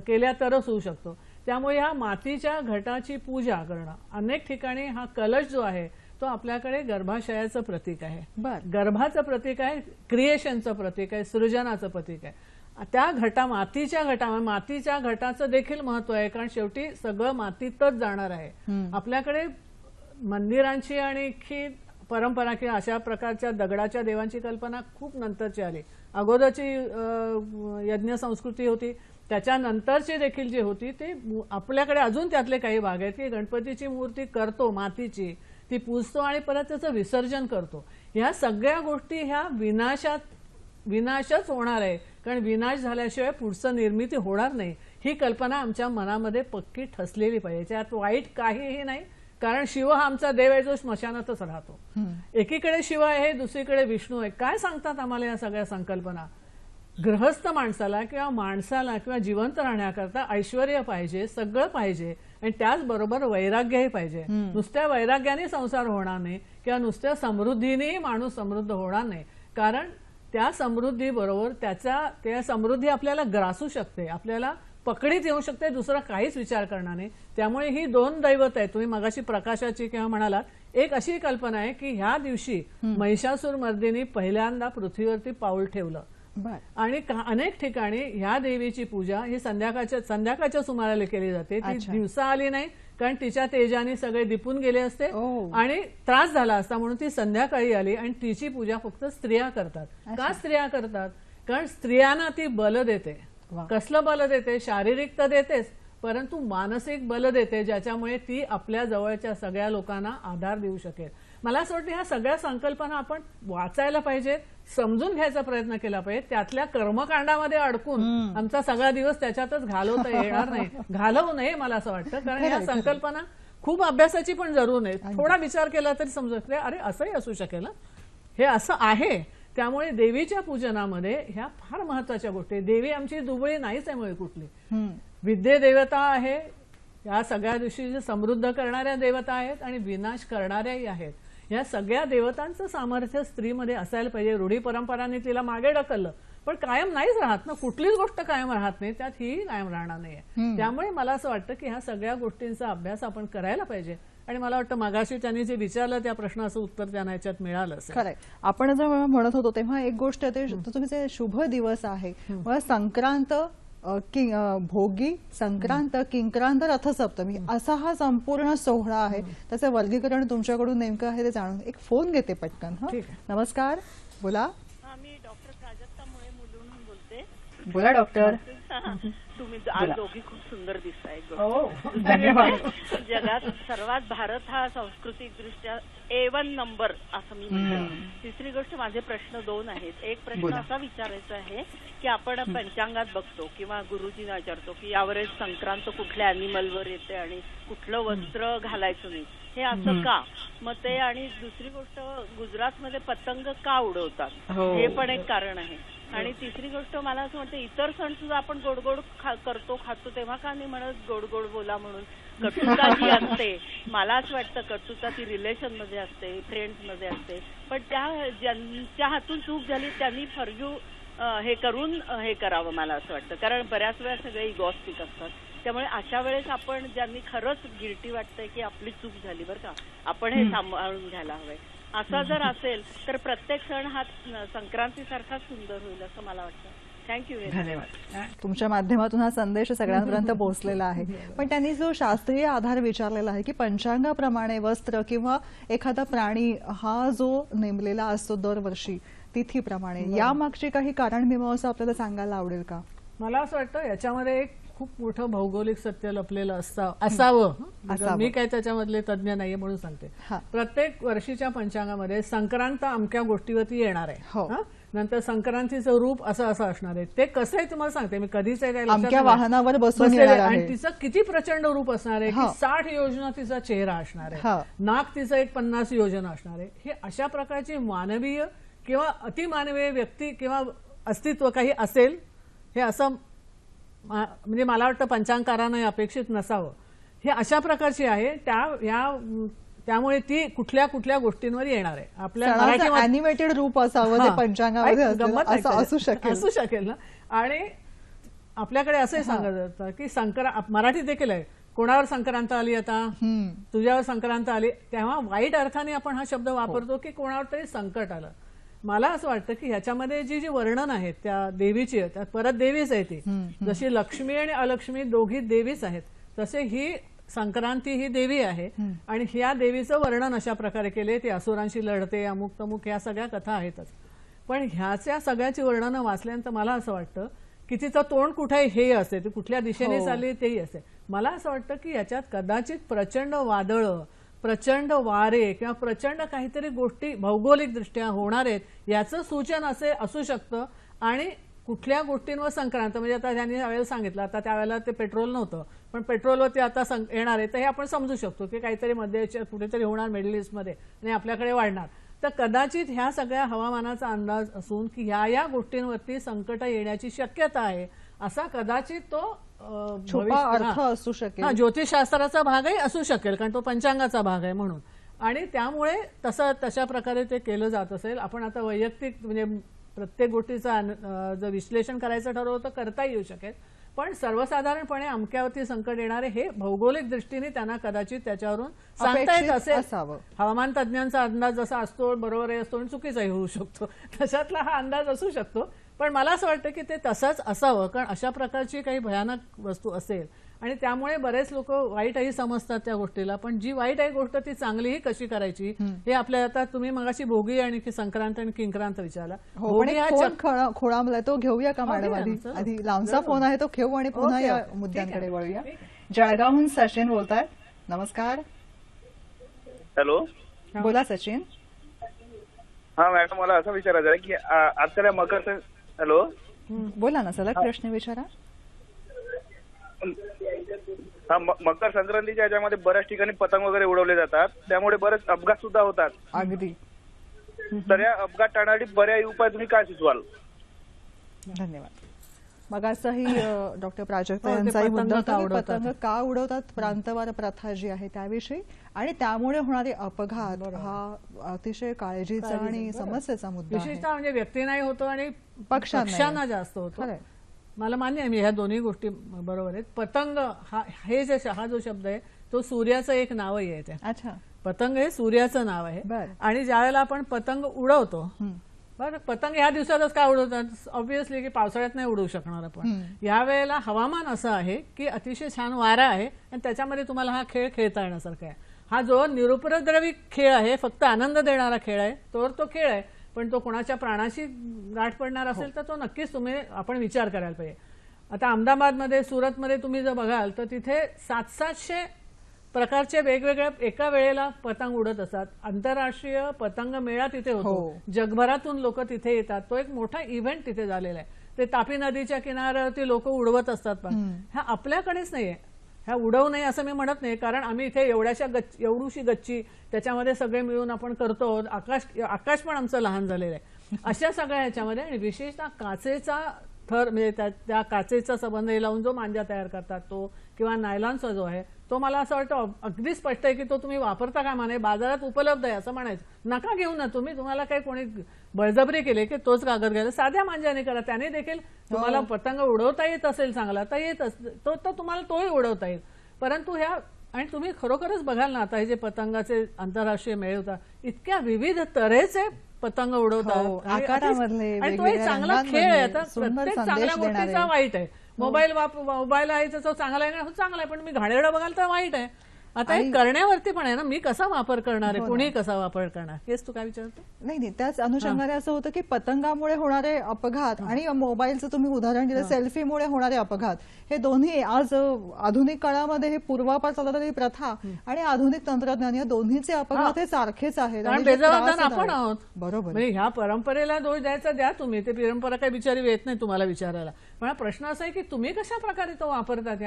केल्या तरच होऊ शकतो. त्यामुळे ह्या मातीच्या घटाची पूजा करणं, अनेक ठिकाणी हा कलश जो आहे तो आपल्याकडे गर्भाशयाचं प्रतीक आहे, गर्भाचं प्रतीक आहे, क्रिएशनचं प्रतीक आहे, सृजनाचं प्रतीक आहे. त्या मातीच्या घटाचं देखील महत्व आहे, कारण शेवटी सगळं मातीतच जाणार आहे. आपल्याकडे मंदिरांची आणि परंपरा किंवा अशा प्रकारच्या दगडाच्या देवांची कल्पना खूप नंतरची आली. अगोदरची यज्ञ संस्कृती होती, त्याच्यानंतरची देखील जी होती ते आपल्याकडे अजून त्यातले काही भाग आहेत की गणपतीची मूर्ती करतो मातीची, ती पूजतो आणि परत त्याचं विसर्जन करतो. ह्या सगळ्या गोष्टी ह्या विनाशच होणार आहे, कारण विनाश झाल्याशिवाय पुढचं निर्मिती होणार नाही. ही कल्पना आमच्या मनामध्ये पक्की ठसलेली पाहिजे. त्यात वाईट काहीही नाही, कारण शिव हा आमचा देव आहे जो स्मशानातच राहतो. एकीकडे शिव आहे, दुसरीकडे विष्णू आहे. काय सांगतात आम्हाला या सगळ्या संकल्पना? गृहस्थ माणसाला किंवा जिवंत राहण्याकरता ऐश्वर्य पाहिजे, सगळं पाहिजे आणि त्याचबरोबर वैराग्यही पाहिजे. नुसत्या वैराग्याने संसार होणार नाही किंवा नुसत्या समृद्धीनेही माणूस समृद्ध होणार नाही, कारण त्या समृद्धीबरोबर त्या समृद्धी आपल्याला ग्रासू शकते, आपल्याला पकडीत येऊ शकते, दुसरा काहीच विचार करणार नाही. त्यामुळे ही 2 दैवत आहेत. तुम्ही मगाशी प्रकाशाची किंवा म्हणालात, एक अशी कल्पना आहे की ह्या दिवशी महिषासूर मर्दिनी पहिल्यांदा पृथ्वीवरती पाऊल ठेवलं आणि अनेक ठिकाणी ह्या देवीची पूजा ही संध्याकाळच्या सुमाराला केली जाते. ती दिवसा आली नाही, कारण तिच्या तेजाने सगळे दिपून गेले असते आणि त्रास झाला असता, म्हणून ती संध्याकाळी आली आणि तिची पूजा फक्त स्त्रिया करतात. का स्त्रिया करतात? कारण स्त्रियांना ती बल देते. कसलं बल देते? शारीरिक तर देतेच, परंतु मानसिक बल देते, ज्याच्यामुळे ती आपल्या जवळच्या सगळ्या लोकांना आधार देऊ शकेल. मला असं वाटतं ह्या सगळ्या संकल्पना आपण वाचायला पाहिजेत, समजून घ्यायचा प्रयत्न केला पाहिजे. त्यातल्या कर्मकांडामध्ये अडकून आमचा सगळा दिवस त्याच्यातच घालवता येणार नाही, घालवू नये मला असं वाटतं. कारण या संकल्पना खूप अभ्यासाची पण जरूर नाही. थोडा विचार केला तरी समजू शकते अरे असंही असू शकेल, हे असं आहे. त्यामुळे देवीच्या पूजनामध्ये ह्या फार महत्वाच्या गोष्टी. देवी आमची दुबळी नाहीच आहे मुळे कुठली. विद्ये देवता आहे, या सगळ्या दिवशी समृद्ध करणाऱ्या देवता आहेत आणि विनाश करणाऱ्याही आहेत. या सगळ्या देवतांचं सामर्थ्य स्त्रीमध्ये असायला पाहिजे. रूढी परंपरांनी तिला मागे ढकललं, पण कायम नाहीच राहत ना, कुठलीच गोष्ट कायम राहत नाही, त्यात ही कायम राहणार नाहीये. त्यामुळे मला असं वाटतं की ह्या सगळ्या गोष्टींचा अभ्यास आपण करायला पाहिजे. आणि मला वाटतं मागाशी त्यांनी जे विचारलं त्या प्रश्नाचं उत्तर त्यांना याच्यात मिळालं असेल. खरंय. आपण जेव्हा म्हणत होतो तेव्हा एक गोष्ट ते तुमचे शुभ दिवस आहे, संक्रांत, भोगी, संक्रांत, किंक्रांत, रथसप्तमी असा हा संपूर्ण सोहळा आहे. त्याचं वर्गीकरण तुमच्याकडून नेमकं आहे ते जाणून एक फोन घेते पटकन. नमस्कार, बोला. मी डॉक्टर प्राजक्ता मुळे मुलुंडहून बोलते. बोला डॉक्टर. तुम्ही आज दोघी खूप सुंदर दिसताय. धन्यवाद. जगात सर्वात भारत हा सांस्कृतिक दृष्ट्या A1 नंबर असं मी म्हणतो. तिसरी गोष्ट, माझे प्रश्न 2 आहेत. एक प्रश्न असा विचारायचा आहे की आपण पंचांगात बघतो किंवा गुरुजींना विचारतो की यावेळेस संक्रांत कुठल्या अॅनिमलवर येते आणि कुठलं वस्त्र घालायचं नाही, हे असं का? मग ते, आणि दुसरी गोष्ट, गुजरातमध्ये पतंग का उडवतात हे पण एक कारण आहे. आणि तिसरी गोष्ट, मला असं वाटतं इतर सण सुद्धा आपण गोड गोड करतो, खातो, तेव्हा का नाही म्हणत गोड गोड बोला म्हणून? कटुता जी असते, मला असं वाटतं कटुता ती रिलेशन मध्ये असते, फ्रेंड्स मध्ये असते, पण त्या ज्यांच्या हातून चूक झाली त्यांनी फर्जू हे करून हे करावं मला असं वाटतं. कारण बऱ्याच वेळा सगळे इगॉस्टिक असतात. त्यामुळे अशा वेळेस आपण ज्यांनी खरंच गिल्टी वाटतंय की आपली चूक झाली बरं का, आपण हे सांभाळून घ्यायला हवंय. असं जर असेल तर प्रत्येक सण हा संक्रांतीसारखा सुंदर होईल असं मला वाटतं. थँक्यू. धन्यवाद. तुमच्या माध्यमातून हा संदेश सगळ्यांपर्यंत पोहोचलेला आहे. पण त्यांनी जो शास्त्रीय आधार विचारलेला आहे की पंचांगाप्रमाणे वस्त्र किंवा एखादा प्राणी हा जो नेमलेला असतो दरवर्षी तिथीप्रमाणे, यामागची काही कारणमीमांसा आपल्याला सांगायला आवडेल का? मला असं वाटतं याच्यामध्ये एक खूप मोठं भौगोलिक सत्य लपलेलं असावं. मी काय त्याच्यामधले तज्ज्ञ नाहीये म्हणून सांगते. प्रत्येक वर्षीच्या पंचांगामध्ये संक्रांत अमक्या गोष्टीवरती येणार आहे, नंतर संक्रांतीचं रूप असं असं असणार आहे. ते कसं आहे तुम्हाला सांगते मी, कधीच अमक्या वाहनावर बसून येणार आहे आणि तिचं किती प्रचंड रूप असणार आहे की 60 योजना तिचा चेहरा असणार आहे, नाक तिचं एक 50 योजना असणार आहे. हे अशा प्रकारची मानवीय किंवा अतिमानवीय व्यक्ती किंवा अस्तित्व काही असेल हे असं म्हणजे मला वाटतं पंचांगकारांना अपेक्षित नसावं. हे अशा प्रकारची आहे. त्यामुळे ती कुठल्या कुठल्या गोष्टींवर येणार आहे. आपल्या मराठी अॅनिमेटेड रूप असावं ते पंचांगामध्ये असू शकेल ना. आणि आपल्याकडे असंही सांगत जातं की मराठीत देखील आहे, कोणावर संक्रांत आली आता, तुझ्यावर संक्रांत आली, तेव्हा वाईट अर्थाने आपण हा शब्द वापरतो की कोणावर तरी संकट आलं. मला असं वाटतं की ह्याच्यामध्ये जी वर्णन आहेत त्या देवीची, त्यात परत देवीच आहे ती. जशी लक्ष्मी आणि अलक्ष्मी दोघी देवीच आहेत, तसे ही संक्रांती ही देवी आहे. आणि ह्या देवीचं वर्णन अशा प्रकारे केले, ती असुरांशी लढते, अमुक तमुक, ह्या सगळ्या कथा आहेतच. पण ह्याच्या सगळ्याची वर्णनं वाचल्यानंतर मला असं वाटतं की तिचं तोंड कुठे हे असते, ती कुठल्या दिशेने चालली तेही असते. मला असं वाटतं की याच्यात कदाचित प्रचंड वादळं, प्रचंड वारे किंवा प्रचंड काहीतरी गोष्टी भौगोलिक दृष्ट्या होणार आहेत याचं सूचन असे असू शकतं. आणि कुठल्या गोष्टींवर संक्रांत, म्हणजे आता त्यांनी त्यावेळेला सांगितलं, आता त्यावेळेला ते पेट्रोल नव्हतं पण पेट्रोलवरती आता येणार आहे, तर हे आपण समजू शकतो की काहीतरी मध्ये कुठेतरी होणार मिडल ईस्टमध्ये आणि आपल्याकडे वाढणार. तर कदाचित ह्या सगळ्या हवामानाचा अंदाज असून की ह्या गोष्टींवरती संकट येण्याची शक्यता आहे असा कदाचित तो छुपा अर्थ असू शकेल. ज्योतिषशास्त्राचा भागही असू शकेल, कारण तो पंचांगाचा भाग आहे म्हणून. आणि त्यामुळे तशा प्रकारे ते केलं जात असेल. आपण आता वैयक्तिक म्हणजे प्रत्येक गोष्टीचं जर विश्लेषण करायचं ठरवलं तर करता येऊ शकेल, पण सर्वसाधारणपणे अमक्यावरती संकट येणारे हे भौगोलिक दृष्टीने त्यांना कदाचित त्याच्यावरून सांगता येत असेल. हवामान तज्ञांचा अंदाज जसा असतो बरोबरही असतो आणि चुकीचाही होऊ शकतो, तशातला हा अंदाज असू शकतो. पण मला असं वाटतं की ते तसंच असावं, कारण अशा प्रकारची काही भयानक वस्तू असेल आणि त्यामुळे बरेच लोक वाईटही समजतात त्या गोष्टीला. पण जी वाईट आहे गोष्ट ती चांगलीही कशी करायची हे आपल्या, आता तुम्ही मगाशी भोगी आणि संक्रांत आणि किंक्रांत विचारला. खोळामला तो घेऊया का मॅडम? आधी लांबचा फोन आहे तो घेऊ आणि पुन्हा या मुद्द्यांकडे वळूया. जळगावहून सचिन बोलतायत. नमस्कार. हॅलो, बोला सचिन. हा मॅडम, मला असं विचारायचं आहे की आजकाल मकर हॅलो बोला ना, सलग प्रश्न विचारा. हा मकर संक्रांतीच्या याच्यामध्ये बऱ्याच ठिकाणी पतंग वगैरे उडवले जातात, त्यामुळे बरेच अपघात सुद्धा होतात. अगदी. तर या अपघात टाळण्यासाठी पर्यायी उपाय तुम्ही काय सुचवाल? धन्यवाद. मग असंही डॉक्टर प्राजक्ता हो, ते यांचाही पतंग मुद्दा का होता की उडवतात? पतंग का उडवतात, प्रांतवार प्रथा जी आहे त्याविषयी, आणि त्यामुळे होणारे अपघात हा अतिशय काळजीचा आणि समस्येचा मुद्दा आहे. विशेषतः म्हणजे व्यक्तींनाही होतो आणि पक्षांनाही. पक्षांना जास्त होतो. खरंय. मला मान्य आहे, मी ह्या दोन्ही गोष्टी बरोबर आहेत. पतंग हा जो शब्द आहे तो सूर्याचं एक नावही आहे. त्या अच्छा. पतंग हे सूर्याचं नाव आहे. बर. आणि ज्यावेळेला आपण पतंग उडवतो, बरं, पतंग ह्या दिवसातच का उडवतात? ऑब्व्हियसली की पावसाळ्यात नाही उडवू शकणार आपण. यावेळेला हवामान असं आहे की अतिशय छान वारा आहे आणि त्याच्यामध्ये तुम्हाला हा खेळ खेळता येण्यासारखा आहे. हा जो निरुपद्रवी खेळ आहे, फक्त आनंद देणारा खेळ आहे, तो खेळ आहे. पण तो कोणाच्या प्राणाशी गाठ पडणार असेल तर तो नक्कीच आपण विचार करायला पाहिजे. आता अहमदाबादमध्ये, सुरतमध्ये तुम्ही जर बघाल तर तिथे 700 प्रकारचे वेगवेगळ्या एका वेळेला पतंग उडत असतात. आंतरराष्ट्रीय पतंग मेळा तिथे होतो. जगभरातून लोक तिथे येतात. तो एक मोठा इव्हेंट तिथे झालेला आहे. ते तापी नदीच्या किनाऱ्यावरती लोक उडवत असतात. पण ह्या आपल्याकडेच नाहीये. ह्या उडवू नये असं मी म्हणत नाही, कारण आम्ही इथे एवढूशी गच्ची त्याच्यामध्ये सगळे मिळून आपण करतो. आकाश पण आमचं लहान झालेलं आहे. अशा सगळ्या ह्याच्यामध्ये, आणि विशेषतः काचेचा थर, म्हणजे त्या काचेचा संबंध लावून जो मांजा तयार करतात तो, किंवा नायलॉनचा जो आहे तो, मला असं वाटतं अगदी स्पष्ट आहे की तो तुम्ही वापरता कामा नये. बाजारात उपलब्ध आहे असं म्हणायचं नका घेऊ ना तुम्ही. तुम्हाला काही कोणी बळजबरी केली की तोच कागद घ्यायला, साध्या मांजाने करा. त्याने देखील तुम्हाला पतंग उडवता येत असेल चांगला तर येत तो तुम्हाला तोही उडवता येईल. परंतु आणि तुम्ही खरोखरच बघाल ना, आता हे जे पतंगाचे आंतरराष्ट्रीय मेळे होतात, इतक्या विविध तऱ्हेचे पतंग उडवतात. आणि तो एक चांगला खेळ आहे. आता प्रत्येक चांगल्या गोष्टीचा वाईट आहे. मोबाईल आहे त्याचा चांगला आहे, चांगला आहे, पण मी घाणेरडं बघाल तर वाईट आहे. आता हे करण्यावरती पण आहे ना, मी कसा वापर करणार आहे, कुणी कसा वापर करणार, हेच तू काय विचारतो? नाही, त्याच अनुषंगाने असं होतं की पतंगामुळे होणारे अपघात आणि मोबाईलचं तुम्ही उदाहरण दिलं, सेल्फीमुळे होणारे अपघात, हे दोन्ही आज आधुनिक काळामध्ये हे पूर्वापार चालत आलेली प्रथा आणि आधुनिक तंत्रज्ञान, या दोन्हीचे अपघात हे सारखेच आहेत. बेजबाबदार आपण आहोत. बरोबर. म्हणजे ह्या परंपरेला दोष द्यायचा द्या तुम्ही, ते परंपरा काही बिचारी येत नाही तुम्हाला विचारायला. पण हा प्रश्न असा आहे की तुम्ही कशा प्रकारे तो वापरतात.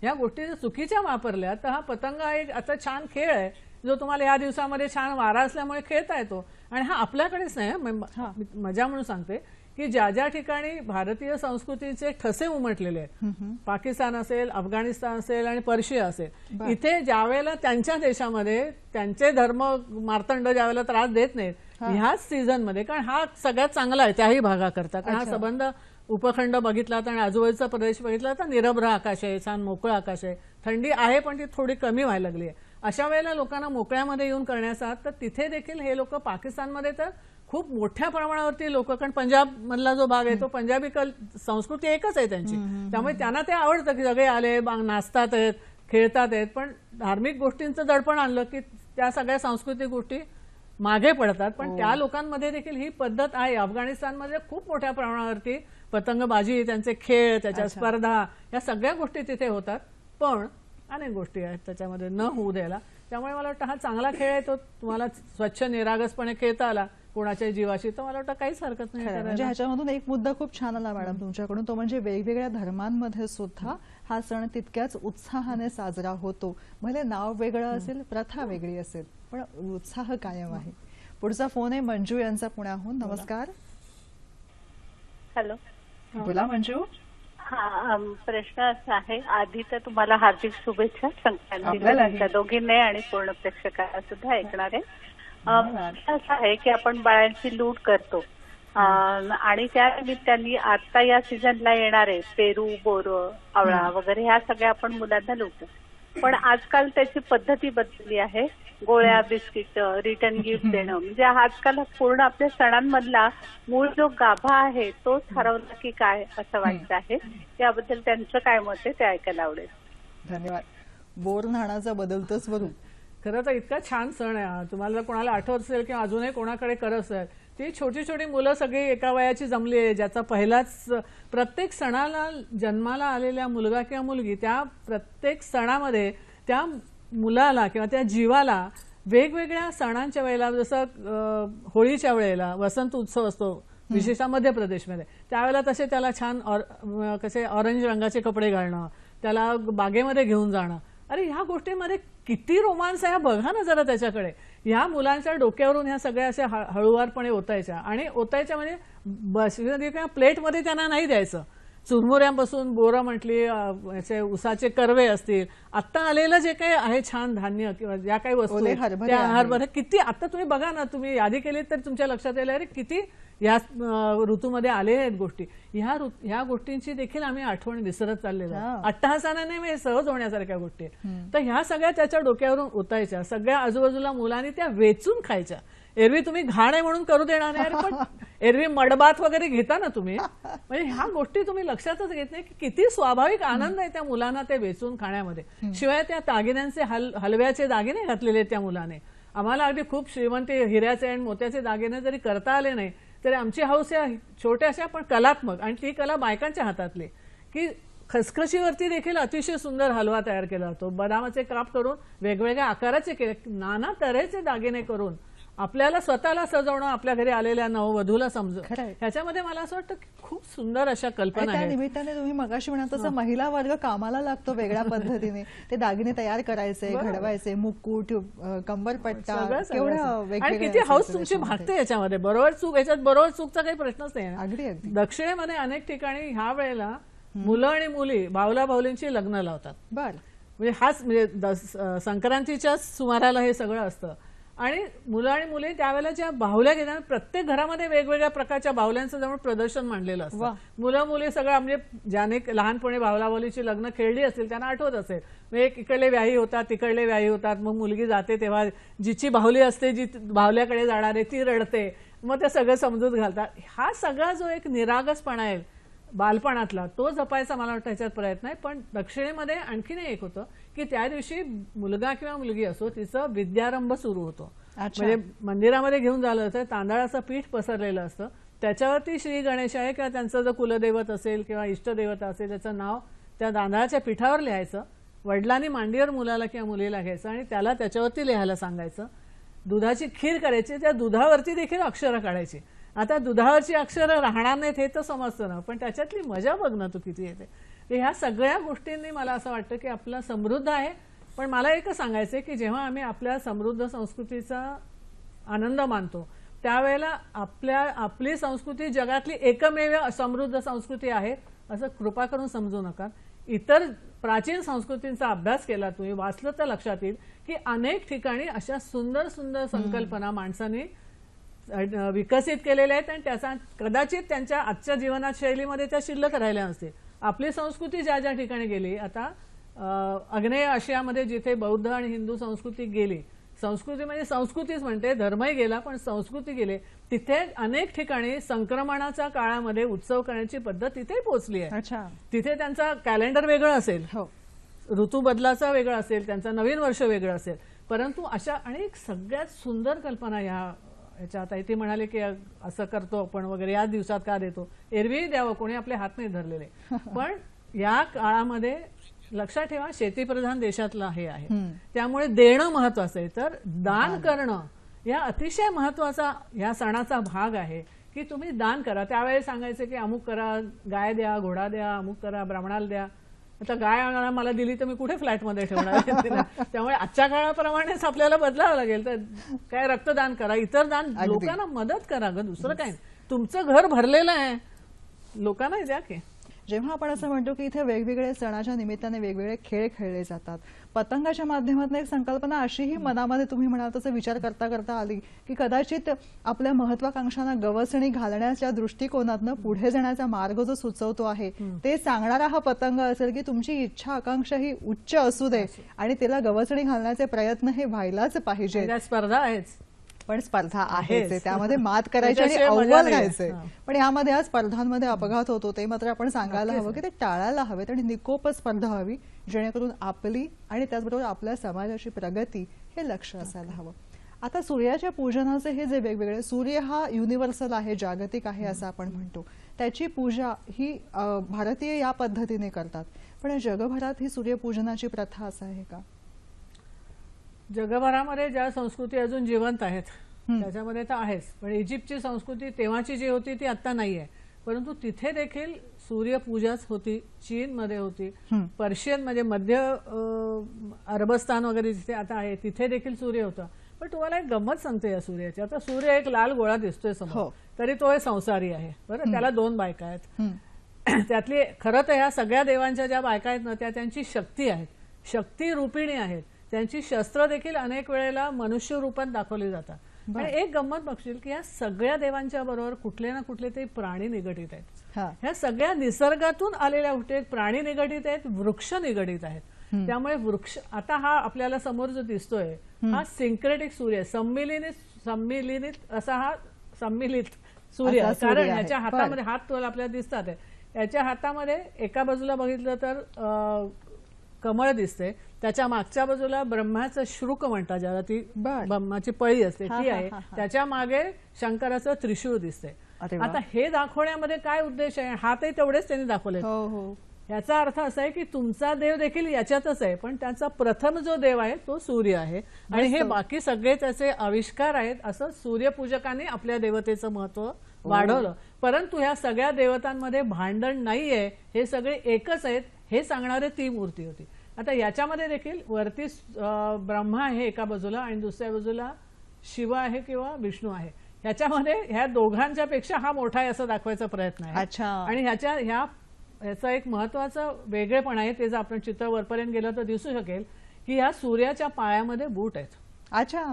या गोष्टी जर चुकीच्या वापरल्या तर हा पतंग एक आता छान खेळ आहे जो तुम्हाला या दिवसामध्ये छान वारा असल्यामुळे खेळता येतो. आणि हा आपल्याकडेच नाही, मजा म्हणून सांगते की ज्या ज्या ठिकाणी भारतीय संस्कृतीचे ठसे उमटलेले आहेत, पाकिस्तान असेल, अफगाणिस्तान असेल आणि पर्शिया असेल, इथे ज्यावेळेला त्यांच्या देशामध्ये त्यांचे धर्म मार्तंड ज्यावेळेला त्रास देत नाहीत ह्याच सीझनमध्ये, कारण हा सगळ्यात चांगला आहे त्याही भागाकरता. कारण हा संबंध उपखंड बघितला आणि आजूबाजूचा प्रदेश बघितला तर निरभ्र आकाश आहे, छान मोकळं आकाश आहे, थंडी आहे पण ती थोडी कमी व्हायला लागली आहे. अशा वेळेला लोकांना मोकळ्यामध्ये येऊन करण्याचा, तर तिथे देखील हे लोक पाकिस्तानमध्ये तर खूप मोठ्या प्रमाणावरती लोक, कारण पंजाब मधला जो भाग आहे तो पंजाबी संस्कृती एकच आहे त्यांची, त्यामुळे त्यांना ते आवडतं की सगळे आले नाचतात आहेत, खेळतात आहेत. पण धार्मिक गोष्टींचं दडपण आणलं की त्या सगळ्या सांस्कृतिक गोष्टी मागे पडतात. पण त्या लोकांमध्ये देखील ही पद्धत आहे. अफगाणिस्तानमध्ये खूप मोठ्या प्रमाणावरती पतंगबाजी, त्यांचे खेळ, त्याच्या स्पर्धा, या सगळ्या गोष्टी तिथे होतात. पण अनेक गोष्टी आहेत त्याच्यामध्ये न होऊ द्यायला. त्यामुळे मला वाटतं हा चांगला खेळ आहे, तो तुम्हाला स्वच्छ निरागसपणे खेळता आला कोणाच्या जीवाशी तर मला वाटतं काहीच हरकत नाही. म्हणजे ह्याच्यामधून एक मुद्दा खूप छान आला मॅडम तुमच्याकडून, तो म्हणजे वेगवेगळ्या धर्मांमध्ये सुद्धा हा सण तितक्याच उत्साहाने साजरा होतो. भले नाव वेगळं असेल, प्रथा वेगळी असेल, पण उत्साह कायम आहे. पुढचा फोन आहे मंजू यांचा पुण्याहून. नमस्कार. हॅलो, बोला मंजू. हा, प्रश्न असा आहे, आधी तर तुम्हाला हार्दिक शुभेच्छा संक्रांतीच्या दोघींना आणि पूर्ण प्रेक्षकांना सुद्धा ऐकणारे. असं आहे की आपण बाळांची लूट करतो आणि त्या निमित्ताने आता या सीझनला येणारे पेरू, बोरं, आवळा वगैरे ह्या सगळ्या आपण मुलांना लुटतो. पण आजकाल त्याची पद्धती बदलली आहे. गोळ्या, बिस्किट, रिटर्न गिफ्ट देणं, म्हणजे आजकाल पूर्ण आपल्या सणांमधला मूळ जो गाभा आहे तोच हरवला की काय असं वाटतं आहे. त्याबद्दल त्यांचं काय मत आहे ते ऐकायला आवडेल. धन्यवाद. बोर नाण्याचं बदलतं स्वरूप. खरं तर इतका छान सण आहे. तुम्हाला कोणाला आठवत असेल किंवा अजूनही कोणाकडे करत असेल, ती छोटी छोटी मुलं सगळी एका वयाची जमली आहे, ज्याचा पहिलाच प्रत्येक सणाला जन्माला आलेल्या मुलगा किंवा मुलगी त्या प्रत्येक सणामध्ये त्या मुलाला किंवा त्या जीवाला वेगवेगळ्या सणांच्या वेळेला, जसं होळीच्या वेळेला वसंत उत्सव असतो विशेषतः मध्य प्रदेशमध्ये, त्यावेळेला तसे त्याला छान कसे ऑरेंज रंगाचे कपडे घालणं, त्याला बागेमध्ये घेऊन जाणं, अरे ह्या गोष्टींमध्ये किती रोमांस आहे बघा ना जरा त्याच्याकडे. ह्या मुलांच्या डोक्यावरून ह्या सगळ्या अशा हळूवारपणे ओतायच्या, आणि ओतायच्या म्हणजे बस किंवा प्लेटमध्ये त्यांना नाही द्यायचं. चुरमुऱ्यांपासून बोरं म्हटली, याचे उसाचे कर्वे असतील, आता आलेलं जे काही आहे छान धान्य किंवा ज्या काही वस्तू त्या हरभरे किती, आता तुम्ही बघा ना, तुम्ही यादी केली तर तुमच्या लक्षात येईल अरे किती या ऋतूमध्ये आले आहेत गोष्टी. ह्या गोष्टींची देखील आम्ही आठवण विसरत चाललेलो, अट्टहासाने नाही, सहज होण्यासारख्या गोष्टी. तर ह्या सगळ्या त्याच्या डोक्यावरून ओतायच्या, सगळ्या आजूबाजूला मुलांनी त्या वेचून खायच्या. एरवी तुम्ही घाण आहे म्हणून करू देणार नाही, पण एरवी मडबात वगैरे घेता ना तुम्ही, म्हणजे ह्या गोष्टी तुम्ही लक्षातच घेत नाही की किती स्वाभाविक आनंद आहे त्या मुलांना ते वेचून खाण्यामध्ये. शिवाय त्या दागिन्यांचे हलव्याचे दागिने घातलेले त्या मुलाने. आम्हाला अगदी खूप श्रीमंत हिऱ्याचे आणि मोत्याचे दागिने जरी करता आले नाही तरी आमची हौस या छोट्याशा पण कलात्मक, आणि ती कला बायकांच्या हातातली, की खसखशीवरती देखील अतिशय सुंदर हलवा तयार केला जातो. बदामाचे काप करून वेगवेगळ्या आकाराचे केले, नाना तऱ्हेचे दागिने करून आपल्याला स्वतःला सजवणं, आपल्या घरी आलेल्या नववधूला समजून, ह्याच्यामध्ये मला असं वाटतं की खूप सुंदर अशा कल्पना आहेत. त्या निमित्ताने तुम्ही मगाशी म्हणत तसं महिला वर्ग कामाला लागतो वेगळ्या पद्धतीने. ते दागिने तयार करायचे, घडवायचे, मुकुट, कंबरपट्टा, आणि किती हौस तुमची भागते याच्यामध्ये. बरोबर चूक, याच्यात बरोबर चूकचा काही प्रश्नच नाही. अगदी अगदी. दक्षिणेमध्ये अनेक ठिकाणी ह्या वेळेला मुलं आणि मुली भावला भावलींची लग्न लावतात. बर, म्हणजे हाच म्हणजे संक्रांतीच्या सुमाराला हे सगळं असतं. आणि मुलं आणि मुली त्यावेळेला ज्या बाहुल्या घेतात, प्रत्येक घरामध्ये वेगवेगळ्या प्रकारच्या बाहुल्यांचं जवळ प्रदर्शन मांडलेलं असतं. मुलं मुली सगळं, म्हणजे ज्याने लहानपणी बाहुलाबाहुलीची लग्न खेळली असेल त्यांना आठवत असेल, म्हणजे इकडले व्याही होतात, तिकडले व्याही होतात, मग मुलगी जाते तेव्हा जिची बाहुली असते, जी बाहुल्याकडे जाणार आहे ती रडते, मग ते सगळं समजूत घालतात. हा सगळा जो एक निरागसपणा आहे बालपणातला, तो जपायचा मला वाटतं ह्याच्यात प्रयत्न आहे. पण दक्षिणेमध्ये आणखीन एक होतं की त्या दिवशी मुलगा किंवा मुलगी असो, तिचं विद्यारंभ सुरू होतो. म्हणजे मंदिरामध्ये घेऊन झालं तर तांदळाचं पीठ पसरलेलं असतं, त्याच्यावरती श्री गणेश आहे किंवा त्यांचं जर कुलदैवत असेल किंवा इष्टदेवता असेल त्याचं नाव त्या तांदळाच्या पिठावर लिहायचं. वडिलांनी मांडीवर मुलाला किंवा मुलीला घ्यायचं आणि त्याला त्याच्यावरती लिहायला सांगायचं. दुधाची खीर करायची, त्या दुधावरती देखील अक्षरं काढायची. आता दुधावरची अक्षरं राहणार नाहीत हे तर समजतं ना, पण त्याच्यातली मजा बघ ना तू किती येते. ह्या सगळ्या गोष्टींनी मला असं वाटतं की आपला समृद्ध आहे. पण मला एकच सांगायचं आहे की जेव्हा आम्ही आपल्या समृद्ध संस्कृतीचा आनंद मानतो त्यावेळेला आपली संस्कृती जगातली एकमेव समृद्ध संस्कृती आहे असं कृपा करून समजू नका. इतर प्राचीन संस्कृतींचा अभ्यास केला, तुम्ही वाचलं तर लक्षात येईल की अनेक ठिकाणी अशा सुंदर सुंदर संकल्पना माणसांनी विकसित केलेल्या आहेत आणि त्याचा कदाचित त्यांच्या आजच्या जीवनात शैलीमध्ये त्या शिल्लक राहिल्या नसतील. आपली संस्कृती ज्या ज्या ठिकाणी गेली, आता आग्नेय आशियामध्ये जिथे बौद्ध आणि हिंदू संस्कृती गेली, संस्कृती म्हणजे संस्कृतीच म्हणते, धर्मही गेला पण संस्कृती गेले, तिथे अनेक ठिकाणी संक्रमणाच्या काळामध्ये उत्सव करण्याची पद्धत तिथे पोहोचली आहे. तिथे त्यांचा कॅलेंडर वेगळं असेल, ऋतू बदलाचा वेगळा असेल, त्यांचं नवीन वर्ष वेगळं असेल, परंतु अशा अनेक सगळ्यात सुंदर कल्पना याच्यात आहे. ती म्हणाले की असं करतो आपण वगैरे, या दिवसात का देतो, एरवी द्यावं, कोणी आपले हात नाही धरलेले. पण या काळामध्ये लक्षात ठेवा शेतीप्रधान देशातला हे आहे, त्यामुळे देणं महत्वाचं आहे. तर दान करणं या अतिशय महत्वाचा या सणाचा भाग आहे की तुम्ही दान करा. त्यावेळी सांगायचं की अमुक करा, गाय द्या, घोडा द्या, अमुक करा, ब्राह्मणाला द्या. आता गाय मला दिली तर मी कुठे फ्लॅटमध्ये ठेवणार. त्यामुळे आजच्या काळाप्रमाणेच आपल्याला बदलावं लागेल. तर काय रक्तदान करा, इतर दान, लोकांना मदत करा ग, दुसरं काय. तुमचं घर भरलेलं आहे, लोकांना द्या की. जेव्हा आपण असं म्हणतो की इथे वेगवेगळे सणाच्या निमित्ताने वेगवेगळे खेळ खेळले जातात, पतंगाच्या माध्यमातून एक संकल्पना अशीही मनामध्ये तुम्ही म्हणाल तसं विचार करता करता आली की कदाचित आपल्या महत्वाकांक्षांना गवसणी घालण्याच्या दृष्टिकोनातनं पुढे जाण्याचा मार्ग जो सुचवतो आहे ते सांगणारा हा पतंग असेल की तुमची इच्छा आकांक्षा ही उच्च असू दे आणि तिला गवसणी घालण्याचे प्रयत्न हे व्हायलाच पाहिजे. स्पर्धा आहेच, पण स्पर्धा आहेच, त्यामध्ये मात करायची आणि अव्वल घ्यायचंय. पण यामध्ये आज स्पर्धांमध्ये अपघात होतो ते मात्र आपण सांगायला हवं की ते टाळायला हवेत आणि निकोप स्पर्धा हवी जेणेकरून आपली आणि त्याचबरोबर आपल्या समाजाची प्रगती हे लक्ष असायला हवं. आता सूर्याच्या पूजनाचे हे जे वेगवेगळे, सूर्य हा युनिव्हर्सल आहे, जागतिक आहे असं आपण म्हणतो, त्याची पूजा ही भारतीय या पद्धतीने करतात. पण जगभरात ही सूर्यपूजनाची प्रथा असं आहे का? जगभरामध्ये ज्या संस्कृती अजून जिवंत आहेत त्याच्यामध्ये तर आहेच, पण इजिप्तची संस्कृती तेव्हाची जी होती ती आता नाही आहे, परंतु तिथे देखील सूर्यपूजाच होती. चीनमध्ये होती, पर्शियन म्हणजे मध्य अरबस्तान वगैरे जिथे आता आहे तिथे देखील सूर्य होता. पण तुम्हाला एक गंमत सांगते या सूर्याची. आता सूर्य एक लाल गोळा दिसतोय समोर, तरी तो संसारी आहे बरं. त्याला 2 बायका आहेत. त्यातली खरं तर ह्या सगळ्या देवांच्या ज्या बायका आहेत ना त्या त्यांची शक्ती आहेत, शक्ती रूपिणी आहेत. त्यांची शस्त्र देखील अनेक वेळेला मनुष्य रूपात दाखवली जातात. आणि एक गंमत बघशील की या सगळ्या देवांच्या बरोबर कुठले ना कुठले ते प्राणी निगडित आहेत. ह्या सगळ्या निसर्गातून आलेल्या कुठे प्राणी निगडित आहेत, वृक्ष निगडित आहेत. त्यामुळे वृक्ष आता हा आपल्याला समोर जो दिसतोय हा सिंक्रेटिक सूर्य, सम्मिलित असा हा सम्मिलित सूर्य, कारण याच्या हातामध्ये हात आपल्याला दिसतात. याच्या हातामध्ये एका बाजूला बघितलं तर कमळ दिसते, त्याच्या मागच्या बाजूला ब्रह्माचं श्रुक म्हणतात ज्याला, ती ब्रह्माची पळी असते ती आहे. त्याच्या मागे शंकराचं त्रिशूळ दिसते. आता हे दाखवण्यामध्ये काय उद्देश आहे, हातही तेवढेच त्यांनी दाखवले. याचा अर्थ असा आहे की तुमचा देव देखील याच्यातच आहे, पण त्याचा प्रथम जो देव आहे तो सूर्य आहे आणि हे बाकी सगळे त्याचे आविष्कार आहेत. असं सूर्यपूजकांनी आपल्या देवतेचं महत्व वाढवलं. परंतु ह्या सगळ्या देवतांमध्ये भांडण नाहीये, हे सगळे एकच आहेत हे सांगणारे ती मूर्ती होती. आता याच्यामध्ये देखील वरती ब्रह्मा आहे एका बाजूला आणि दुसऱ्या बाजूला शिव आहे किंवा विष्णू आहे. ह्याच्यामध्ये ह्या दोघांच्या पेक्षा हा मोठा आहे असं दाखवायचा प्रयत्न आहे. आणि ह्याचा एक महत्वाचा वेगळेपण आहे, ते जर आपण चित्र वरपर्यंत गेलं तर दिसू शकेल की या सूर्याच्या पायामध्ये बूट आहेत. अच्छा,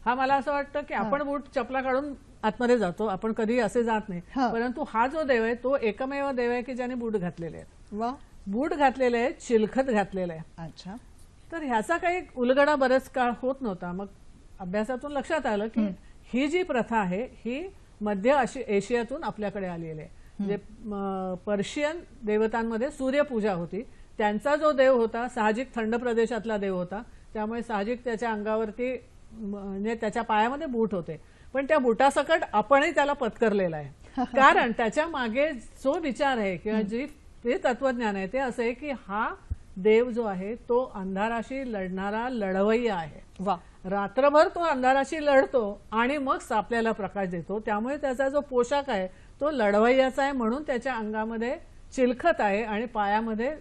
हा मला असं वाटतं की आपण बूट चपला काढून आतमध्ये जातो, आपण कधी असे जात नाही. परंतु हा जो देव आहे तो एकमेव देव आहे की ज्याने बूट घातलेले आहेत. वा, बूट घातलेले आहेत, चिलखत घातलेलं आहे. अच्छा, तर ह्याचा काही उलगडा बरेच काळ होत नव्हता. मग अभ्यासातून लक्षात आलं की ही जी प्रथा आहे ही मध्य एशियातून आपल्याकडे आलेली आहे. म्हणजे पर्शियन देवतांमध्ये सूर्यपूजा होती. त्यांचा जो देव होता साहजिक थंड प्रदेशातला देव होता, त्यामुळे साहजिक त्याच्या अंगावरती म्हणजे त्याच्या पायामध्ये बूट होते. पण त्या बुटासकट आपणही त्याला पत्करलेला आहे, कारण त्याच्या मागे जो विचार आहे किंवा जे तत्वज्ञान आहे ते असं आहे की हा देव जो आहे तो अंधाराशी लढणारा लढवय्या आहे. वा, रात्रभर तो अंधाराशी लढतो आणि मग आपल्याला प्रकाश देतो. त्यामुळे त्याचा जो पोशाख आहे तो लढवय्याचा आहे, म्हणून त्याच्या अंगामध्ये चिलखत आहे आणि पायामध्ये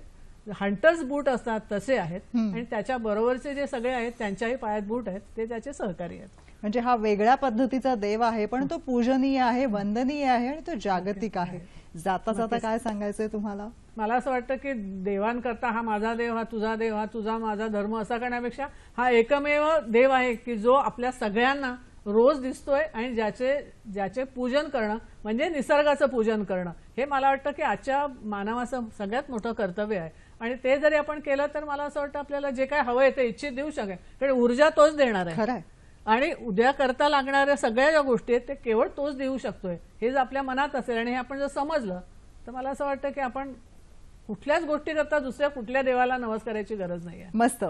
हंटर्स बूट असतात तसे आहेत. आणि त्याच्या बरोबरचे जे सगळे आहेत त्यांच्याही पायात बूट आहेत, ते त्याचे सहकारी आहेत. म्हणजे हा वेगळ्या पद्धतीचा देव आहे, पण तो पूजनीय आहे, वंदनीय आहे आणि तो जागतिक आहे. जाता जाता काय सांगायचंय तुम्हाला? मला असं वाटतं की देवांकरता हा माझा देव, हा तुझा देव, हा तुझा माझा धर्म असा करण्यापेक्षा हा एकमेव देव आहे की जो आपल्या सगळ्यांना रोज दिसतोय आणि ज्याचे पूजन करणं म्हणजे निसर्गाचं पूजन करणं हे मला वाटतं की आजच्या मानवाचं सगळ्यात मोठं कर्तव्य आहे. आणि ते जरी आपण केलं तर मला असं वाटतं आपल्याला जे काय हवंय ते इच्छित देऊ शकेल, कारण ऊर्जा तोच देणार आहे. खरंय. आणि उद्या करता लागणाऱ्या सगळ्या ज्या गोष्टी आहेत ते केवळ तोच देऊ शकतोय हे जर आपल्या मनात असेल आणि हे आपण जर समजलं तर मला असं वाटतं की आपण कुठल्याच गोष्टी करता दुसऱ्या कुठल्या देवाला नमस्काराची गरज नाहीये. मस्त.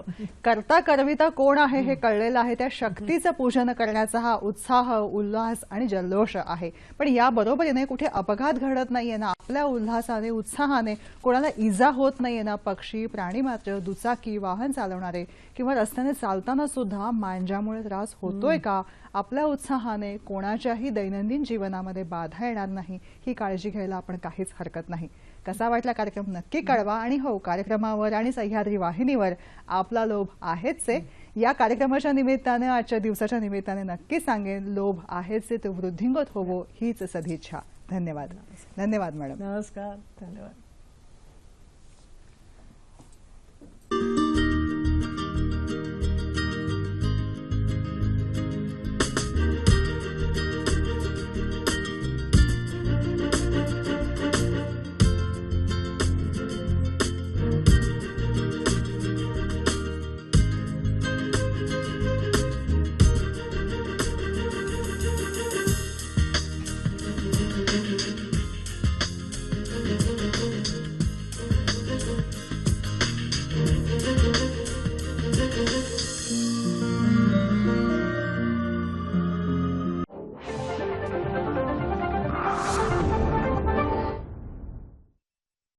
करता करविता कोण आहे हे कळलेलं आहे. त्या शक्तीचं पूजन करण्याचा हा उत्साह, उल्हास आणि जल्लोष आहे. पण या बरोबरीने कुठे अपघात घडत नाहीये ना, आपल्या उल्हासाने उत्साहाने कोणाला इजा होत नाहीये ना. पक्षी, प्राणी मात्र, दुचाकी, वाहन चालवणारे किंवा रस्त्याने चालताना सुद्धा मांजामुळे त्रास होतोय का, आपल्या उत्साहाने कोणाच्याही दैनंदिन जीवनामध्ये बाधा येणार नाही ही काळजी घ्यायला आपण काहीच हरकत नाही. कसा वाटला कार्यक्रम नक्की कळवा. आणि हो, कार्यक्रमावर आणि सह्याद्री वाहिनीवर आपला लोभ आहेच आहे. या कार्यक्रमाच्या निमित्ताने, आजच्या दिवसाच्या निमित्ताने नक्की सांगेन, लोभ आहेच ते वृद्धिंगत होवो हीच सदिच्छा. धन्यवाद. धन्यवाद मॅडम. नमस्कार. धन्यवाद.